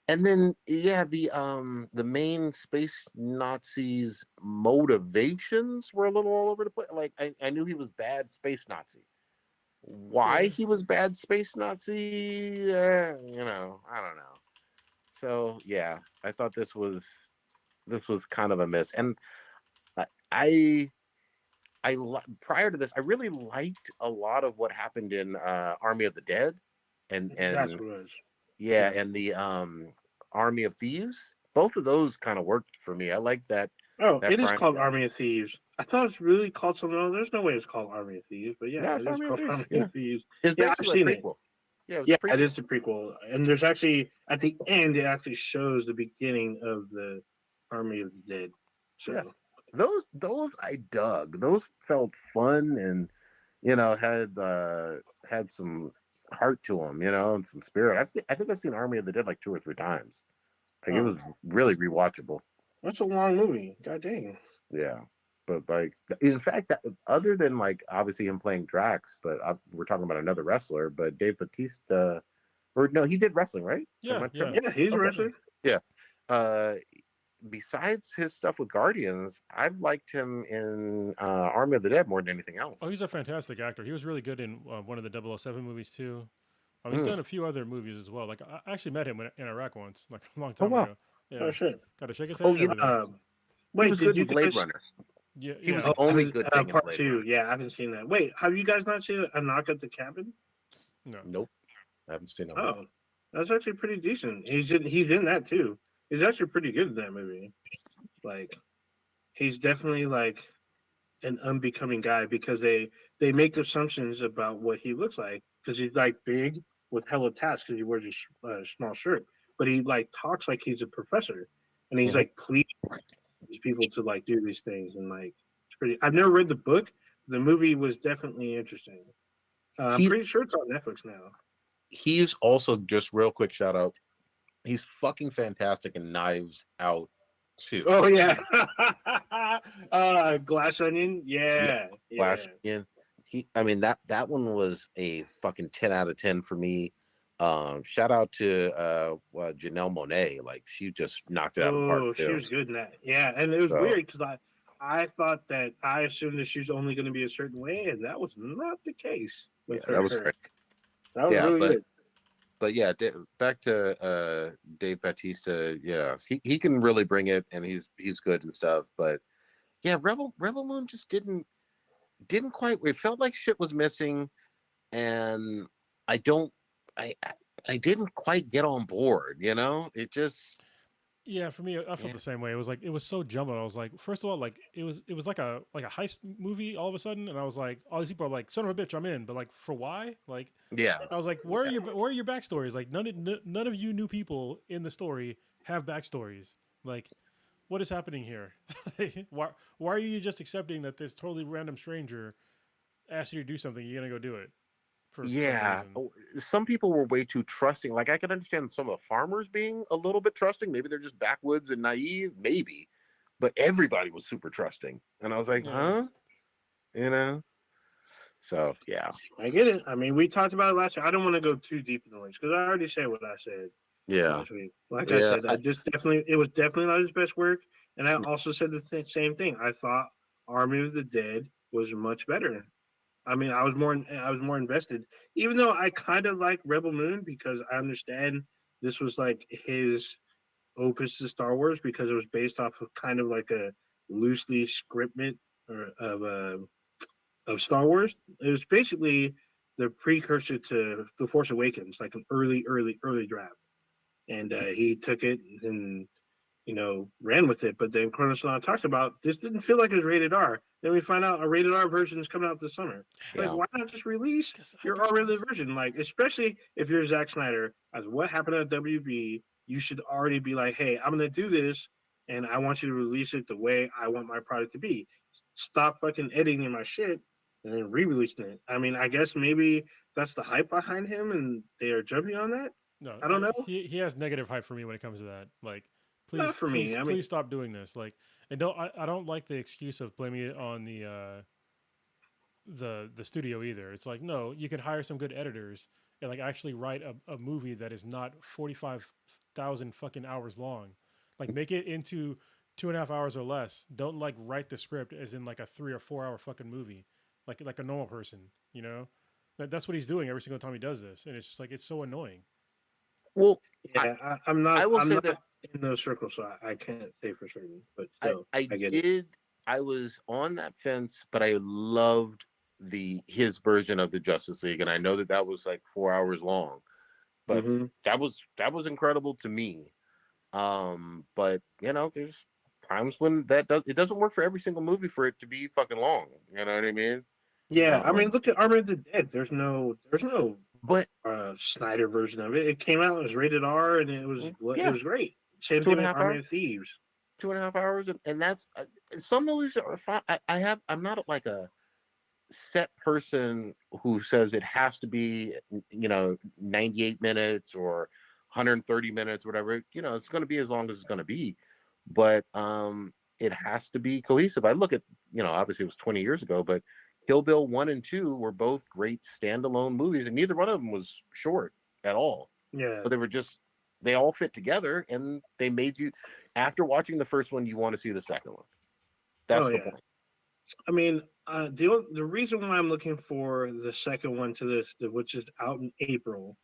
And then yeah, the main space Nazis motivations were a little all over the place. Like I knew he was bad space Nazi. Why Yeah, he was bad space Nazi, I don't know. So yeah, I thought this was kind of a miss. And I prior to this, I really liked a lot of what happened in Army of the Dead, That's and what it was. yeah, Yeah. and the Army of Thieves. Both of those kind of worked for me. I like Oh, that it is called Army franchise. of Thieves. I thought it's really called something else. There's no way it's called Army of Thieves, but yeah, No, it it's is Army of called Thieves. Army Yeah, of Thieves. it's Yeah, I've basically a seen it. prequel. Yeah, it was a Yeah, it prequel. is the prequel, and there's actually at the end it actually shows the beginning of the Army of the Dead. Yeah, So those I dug. Those felt fun and had some heart to them, and some spirit. I think I've seen Army of the Dead like 2 or 3 times. Like it was oh, really rewatchable. that's a long movie. God dang. Yeah, but like in fact, other than like obviously him playing Drax, but we're talking about another wrestler. But Dave Batista, or no, he did wrestling, right? Am yeah, I yeah, tripping? Yeah, he's a Okay, yeah. wrestler. yeah. Uh, Besides his stuff with Guardians, I've liked him in Army of the Dead more than anything else. Oh, he's a fantastic actor. He was really good in one of the 007 movies too. He's Mm. done a few other movies as well. Like I actually met him in Iraq once, like a long Oh time wow. ago. Oh Yeah, shit. got to shake his hand Oh, and everything. he Wait, was did good in you Blade guys? Runner. Yeah, He was yeah. the Oh, only good thing in part Blade two. Runner. Yeah, I haven't seen that. Wait, have you guys not seen A Knock at the Cabin? No, Nope, I haven't seen that one. Oh, that's actually pretty decent. He's in that too. He's actually pretty good in that movie. Like he's definitely like an unbecoming guy because they make assumptions about what he looks like because he's like big with hella tats because he wears a small shirt, but he like talks like he's a professor and he's Mhm. like pleading these people to like do these things and like it's pretty. I've never read the book. The movie was definitely interesting. I'm He's pretty sure it's on Netflix now. he's also, just real quick shout out. He's fucking fantastic in Knives Out too. Oh yeah, Glass Onion. Yeah, Yeah, last yeah. weekend. I mean that one was a fucking 10 out of 10 for me. Shout out to Janelle Monáe, like she just knocked it out of the park Oh, she too. was good in that. Yeah, and it was So weird because I thought that I assumed that she was only going to be a certain way, and that was not the case yeah, with that was her. great. That was Yeah, really good. but yeah, back to Dave Bautista. Yeah, he can really bring it, and he's good and stuff. But yeah, Rebel Moon just didn't quite. It felt like shit was missing, and I don't. I I didn't quite get on board. You know, it just Yeah, for me, I felt yeah the same way. It was like it was so jumbled. I was like, first of all, like it was like a heist movie all of a sudden, and I was like, all these people are like, son of a bitch, I'm in, but like for why? Like, yeah I was like, where are your backstories? Like none of you new people in the story have backstories. Like, what is happening here? Why are you just accepting that this totally random stranger asks you to do something? You're gonna go do it for some yeah. reason. Some people were way too trusting. Like I could understand some of the farmers being a little bit trusting. Maybe they're just backwoods and naive. Maybe, but everybody was super trusting, and I was like, Yeah. huh? You know. So yeah, I get it. I mean, we talked about it last year. I don't want to go too deep in the weeds because I already said what I said yeah, last week. Like I yeah. said, it was definitely not his best work, and I also said the same thing. I thought Army of the Dead was much better. I mean, I was more invested, even though I kind of like Rebel Moon because I understand this was like his opus to Star Wars because it was based off of kind of like a loosely scripted or of Star Wars. It was basically the precursor to The Force Awakens, like an early draft, and he took it and ran with it. But then Chronoslot talks about this didn't feel like it was rated R. Then we find out a rated R version is coming out this summer. Like, Yeah. why not just release Because your R-rated version? Like, especially if you're Zack Snyder, as what happened at WB, you should already be like, hey, I'm gonna do this, and I want you to release it the way I want my product to be. Stop fucking editing my shit and then re-releasing it. I mean, I guess maybe that's the hype behind him, and they are jumping on that. No, I don't know. he has negative hype for me when it comes to that. Like, Not for me. I mean, please stop doing this. Like, and I don't like the excuse of blaming it on the studio either. It's like, no, you can hire some good editors and like actually write a movie that is not 45,000 fucking hours long. Like, make it into 2.5 hours or less. Don't like write the script as in like a 3 or 4 hour fucking movie, like a normal person. You know, that's what he's doing every single time he does this, and it's just like it's so annoying. Well, I, yeah, I'm not. I will I'm say not that in those circles, so I can't say for certain. But I still, I I get it. did I was on that fence, but I loved the his version of the Justice League, and I know that that was like 4 hours long, but Hmm. that was incredible to me. But there's times when it doesn't work for every single movie for it to be fucking long. You know what I mean? Yeah, I mean, Um, look at Army of the Dead. There's no but Snyder version of it. It came out, it was rated R, and it yeah, was great. Same two thing and a with half Army hours. of Thieves. 2.5 hours, and that's some movies are fine. I'm not like a set person who says it has to be 98 minutes or 130 minutes, whatever. It's going to be as long as it's going to be, but it has to be cohesive. I look at, obviously it was 20 years ago, but Kill Bill 1 and 2 were both great standalone movies, and neither one of them was short at all, Yeah. but they all fit together, and they made you, after watching the first one, you want to see the second one. Oh That's the yeah. point. I mean, the reason why I'm looking for the second one to this, which is out in April,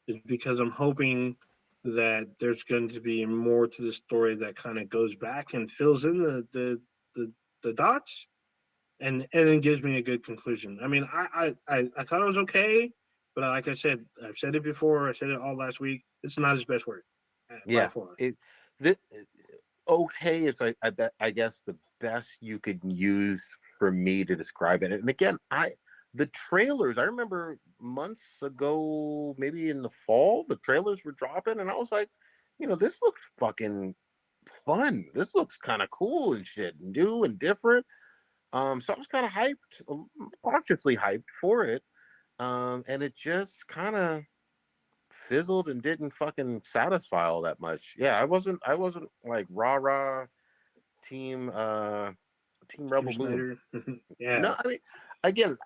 is because I'm hoping that there's going to be more to the story that kind of goes back and fills in the dots and then gives me a good conclusion. I mean, I thought it was okay, but like I said, I've said it before. I said it all last week. It's not his best work by Yeah, far. the okay is I guess the best you could use for me to describe it. And again, the trailers, I remember months ago, maybe in the fall, the trailers were dropping, and I was like, this looks fucking fun. This looks kind of cool and shit, and new and different. So I was kind of hyped, cautiously hyped for it. And it just kind of fizzled and didn't fucking satisfy all that much. Yeah, I wasn't like rah rah team team Team Rebel Moon. Snyder. No, Yeah. I mean, again,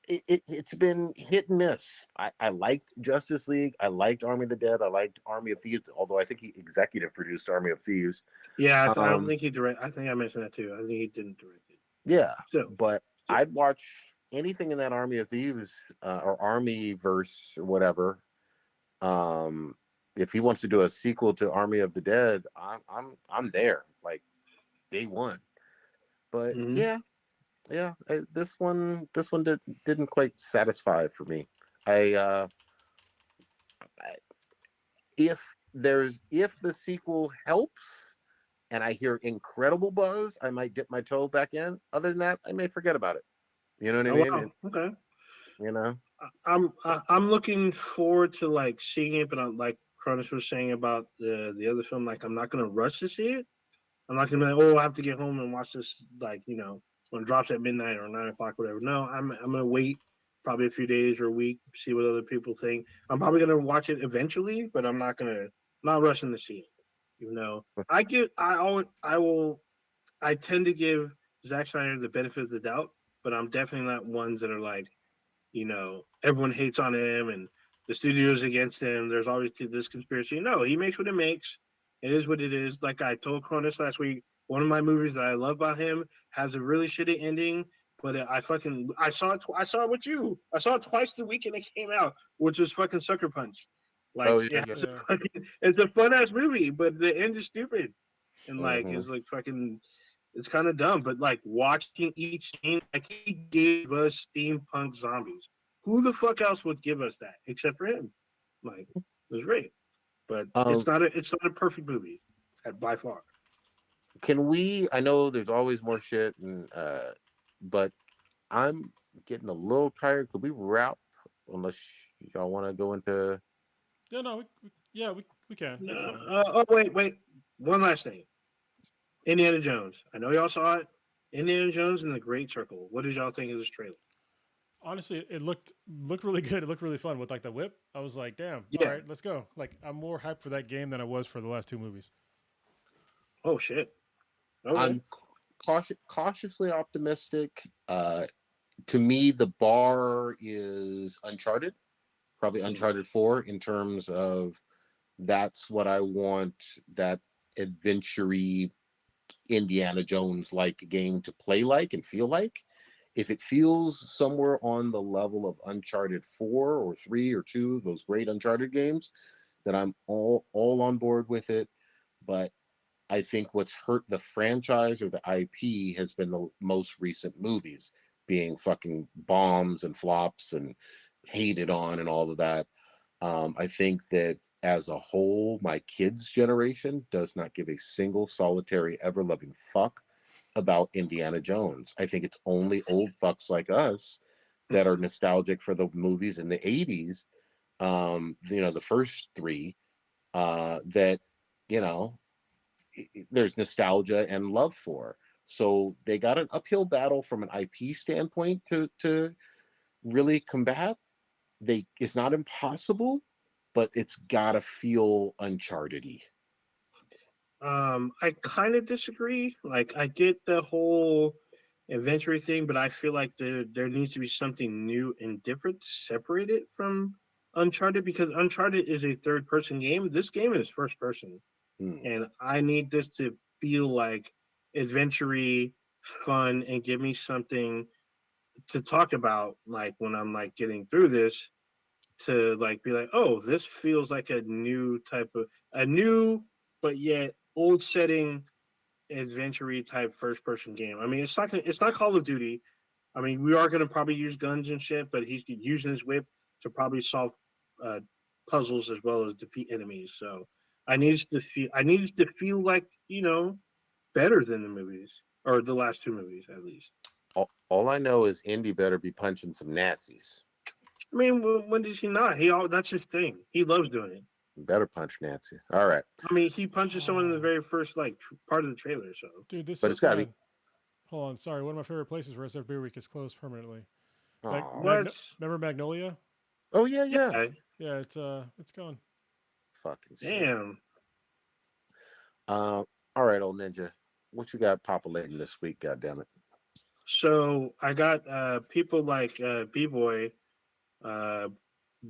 it's been hit and miss. I liked Justice League. I liked Army of the Dead. I liked Army of Thieves, although I think he executive produced Army of Thieves. Yeah, I don't Um, think he direct. I think I mentioned that too. I think he didn't direct it. yeah, So, but still. I'd watch anything in that Army of Thieves or Army verse or whatever. Um, if he wants to do a sequel to Army of the Dead, I'm there like day one. But Mhm. yeah, this one didn't quite satisfy for me. I if the sequel helps and I hear incredible buzz, I might dip my toe back in. Other than that, I may forget about it. You know what I Oh mean? wow. Okay. You know. I'm looking forward to like seeing it, but I'm like Cronus was saying about the other film. Like, I'm not gonna rush to see it. I'm not gonna be like, oh, I have to get home and watch this. Like, when it drops at midnight or 9 o'clock, whatever. No, I'm gonna wait probably a few days or a week, see what other people think. I'm probably gonna watch it eventually, but I'm not rushing to see it. Even though I tend to give Zack Snyder the benefit of the doubt, but I'm definitely not ones that are like, everyone hates on him and the studio's against him. There's always this conspiracy. No, he makes what it makes. It is what it is. Like I told Cronus last week, one of my movies that I love about him has a really shitty ending, but I saw it. I saw it with you. I saw it twice the weekend it came out, which was fucking Sucker Punch. Oh Like yeah, it yeah. has a Yeah. it's a fun ass movie, but the end is stupid and like Mm-hmm. it's like fucking it's kind of dumb, but like watching each scene, like he gave us steampunk zombies. Who the fuck else would give us that except for him? Like, it was great, but Um, it's not a perfect movie, by far. can we? I know there's always more shit, and but I'm getting a little tired. Could we wrap? Unless y'all want to go into. Yeah, no, yeah, we can. No, That's fine. wait. One last thing. Indiana Jones. I know y'all saw it. Indiana Jones and the Great Circle. What did y'all think of this trailer? Honestly, it looked really good. It looked really fun with like the whip. I was like, damn, all Yeah. right, let's go. Like I'm more hyped for that game than I was for the last two movies. Oh shit. Okay. I'm cautiously optimistic. To me, the bar is Uncharted, probably Mm. Uncharted 4 in terms of that's what I want that adventure Indiana Jones like game to play like and feel like. If it feels somewhere on the level of Uncharted 4 or 3 or 2, those great Uncharted games, then I'm all on board with it. But I think what's hurt the franchise or the IP has been the most recent movies being fucking bombs and flops and hated on and all of that. I think that as a whole, my kids' generation does not give a single solitary ever loving fuck about Indiana Jones. I think it's only old fucks like us that are nostalgic for the movies in the 80s, the first three, that, you know, there's nostalgia and love for. So they got an uphill battle from an IP standpoint to really combat. It's not impossible, but it's gotta feel Uncharted-y. I kind of disagree. Like, I get the whole adventure thing, but I feel like there needs to be something new and different, separated from Uncharted, because Uncharted is a third person game. This game is first person, Hmm. and I need this to feel like adventure fun and give me something to talk about. Like when I'm like getting through this, to like be like, oh, this feels like a new but yet old setting adventure type first person game. I mean, it's not Call of Duty. I mean, we are gonna probably use guns and shit, but he's using his whip to probably solve uh, puzzles as well as defeat enemies. So I need it to feel like better than the movies or the last two movies at least. All I know is Indy better be punching some Nazis. I mean, when did he not? That's his thing. He loves doing it. Better punch Nazis. All right, I mean, he punches someone in the very first like part of the trailer. So Dude, this but is it's got to be fine. Hold on, sorry. One of my favorite places for SF Beer Week is closed permanently. Oh, What? Remember Magnolia? oh yeah, yeah. Yeah. Yeah, it's gone. Fucking shit. Damn. All right, old ninja. What you got populating this week? God damn it. So I got people like B Boy uh,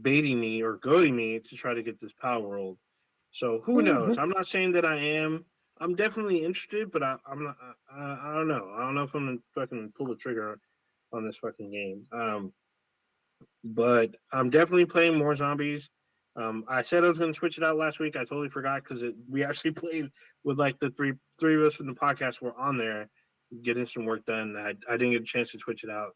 baiting me or goading me to try to get this Power World. So who knows? I'm not saying that I am. I'm definitely interested, but I'm not. I don't know. I don't know if I'm gonna fucking pull the trigger on this fucking game. But I'm definitely playing more zombies. I said I was going to switch it out last week. I totally forgot because we actually played with like the three of us from the podcast were on there getting some work done. I didn't get a chance to switch it out.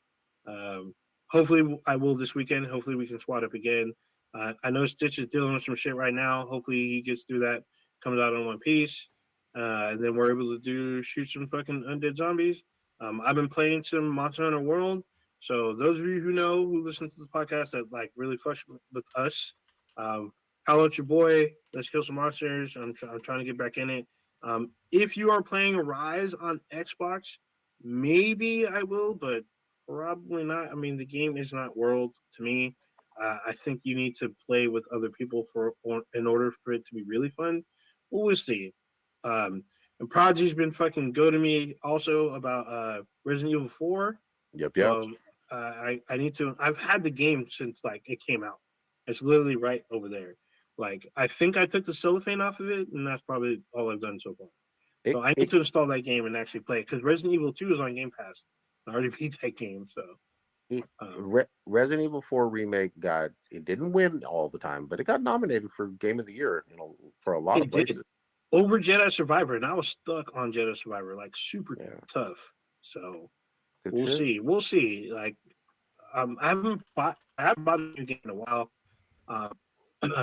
Um, hopefully I will this weekend. Hopefully we can swat up again. I know Stitch is dealing with some shit right now. Hopefully he gets through that, comes out in one piece, and then we're able to shoot some fucking undead zombies. I've been playing some Monster Hunter World. So those of you who know who listen to the podcast that like really fuck with us, um, holla at your boy. Let's kill some monsters. I'm trying to get back in it. If you are playing Rise on Xbox, maybe I will, but probably not. I mean, the game is not World to me. I think you need to play with other people in order for it to be really fun. But we'll see. Um, and Prodigy's been fucking go to me also about Resident Evil 4. Yep, yep. So I need to. I've had the game since like it came out. It's literally right over there. Like I think I took the cellophane off of it, and that's probably all I've done so far. It So I need it to install that game and actually play it because Resident Evil 2 is on Game Pass. I already beat that game, so Resident Evil 4 remake it didn't win all the time, but it got nominated for Game of the Year, for a lot of it did places. over Jedi Survivor, and I was stuck on Jedi Survivor, like super Yeah, tough. So good we'll shit. see. We'll see. Like I haven't bought a new game in a while. Uh,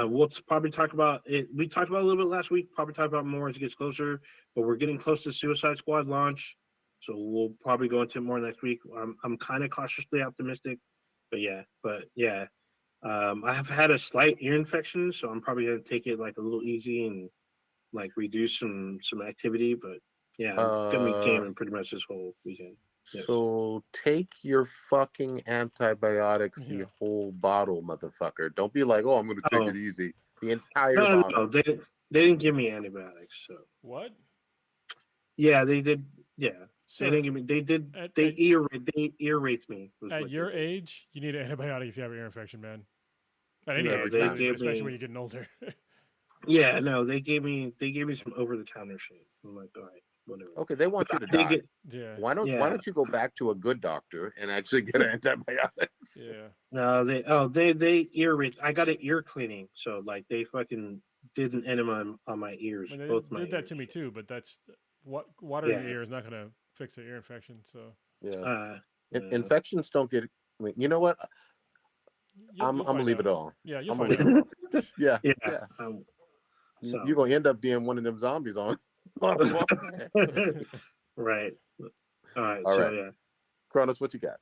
we'll probably talk about it. We talked about it a little bit last week. Probably talk about more as it gets closer. But we're getting close to Suicide Squad launch, so we'll probably go into it more next week. I'm kind of cautiously optimistic, but yeah. I have had a slight ear infection, so I'm probably gonna take it like a little easy and like reduce some activity. But yeah, I'm gonna be Uh, gaming pretty much this whole weekend. Yes. so take your fucking antibiotics, the Yeah. whole bottle, motherfucker. Don't be like, oh, I'm gonna take it Oh easy. The entire no, bottle. they didn't give me antibiotics, so What, yeah, they did. Yeah, they sir? didn't give me. They did. At They at, ear raped me. Was at what they your did. age, you need an antibiotic if you have an ear infection, man. At any No, age, they Anytime. really, but gave especially when me. you're getting older. Yeah, no, they gave me some over the counter shit. I'm like, all right, whatever. Okay, they But want you to I did die. get. Yeah. Why Yeah, don't you go back to a good doctor and actually get antibiotics? Yeah. no, they ear raped. I got an ear cleaning, so like they fucking did an enema on my I ears, mean, they both my did that ears. to me So, too, but that's what water in your yeah, ear is not going to fix an ear infection. So Yeah. uh, uh, Infections don't get. I mean, you know what? you'll I'm gonna find leave out. it alone. Yeah, you'll I'm gonna find leave out. it alone. Yeah, yeah. yeah. You're So gonna end up being one of them zombies on. right. All right. All So right, yeah. Cronus, what you got?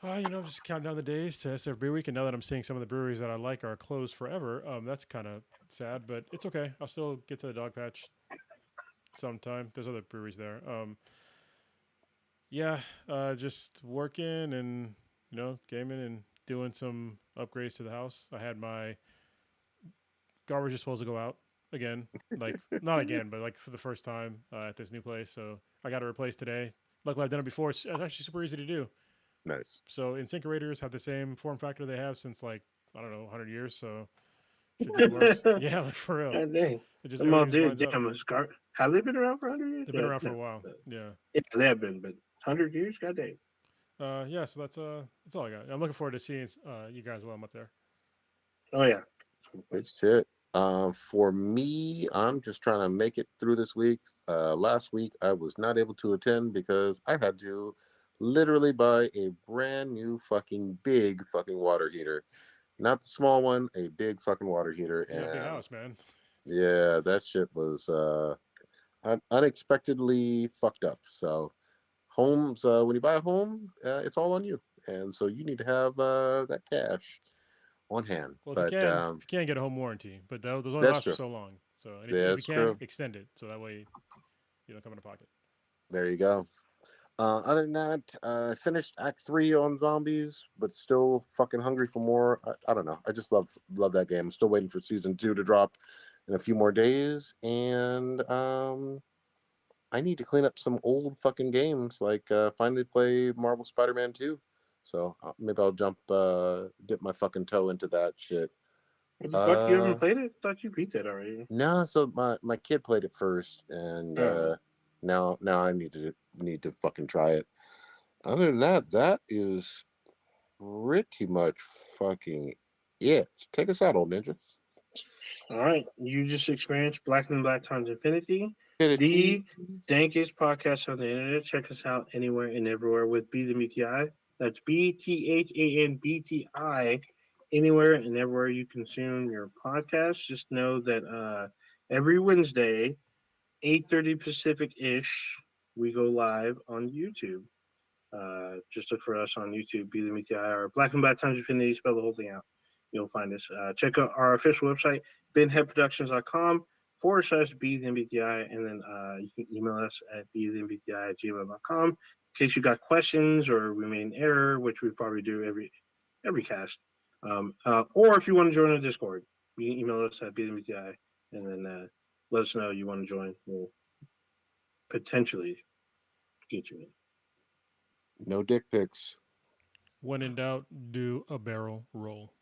I'm just counting down the days to SF Brew Week, and now that I'm seeing some of the breweries that I like are closed forever, that's kind of sad, but it's okay. I'll still get to the dog patch sometime. There's other breweries there. Yeah, just working and gaming and doing some upgrades to the house. I had my garbage disposal go out again, like not again, but like for the first time at this new place. So I got it replaced today. Luckily, I've done it before. It's actually super easy to do. Nice. So incinerators have the same form factor they have since like I don't know 100 years. So shit just works. Yeah, like for real. God dang. It just Come on, everything just dude. lines up. Damn, have they been around for 100 years? They've been Yeah, around for no. a while. Yeah. Yeah, they have been, but 100 years? God dang. Yeah. So that's all I got. I'm looking forward to seeing you guys while I'm up there. Oh, yeah. Good shit. For me, I'm just trying to make it through this week. Last week I was not able to attend because I had to literally buy a brand new fucking big fucking water heater. Not the small one, a big fucking water heater. You got a big And house, man. yeah, that shit was unexpectedly fucked up. So homes, when you buy a home, it's all on you. And so you need to have that cash on hand. Well, But if you can get a home warranty, but those only that's last for true. so long. So, and if you That's can true. extend it, so that way you don't come into pocket. There you go. Other than that, I finished Act 3 on zombies, but still fucking hungry for more. I don't know. I just love that game. I'm still waiting for season 2 to drop in a few more days, and I need to clean up some old fucking games, like finally play Marvel Spider-Man 2. So maybe I'll dip my fucking toe into that shit. What the fuck? You haven't played it? I thought you beat that already. No, so my kid played it first, and Oh. now I need to fucking try it. Other than that, that is pretty much fucking it. Take us out, old ninja. All right. You just experienced Black and Black Times Infinity, Hit it, T. the dankest podcast on the internet. Check us out anywhere and everywhere with Be the BTI. That's BTHANBTI. Anywhere and everywhere you consume your podcast. Just know that every Wednesday, 8:30 Pacific ish, we go live on YouTube. Just look for us on YouTube, Be the BTI or Black and Black Times Infinity. Spell the whole thing out. You'll find us. Check out our official website, benheadproductions.com/BeTheMBTI, and then you can email us at BeTheMBTI@gmail.com in case you got questions or we made an error, which we probably do every cast. Or if you want to join the Discord, you can email us at BeTheMBTI and then let us know you want to join. We'll potentially get you in. No dick pics. When in doubt, do a barrel roll.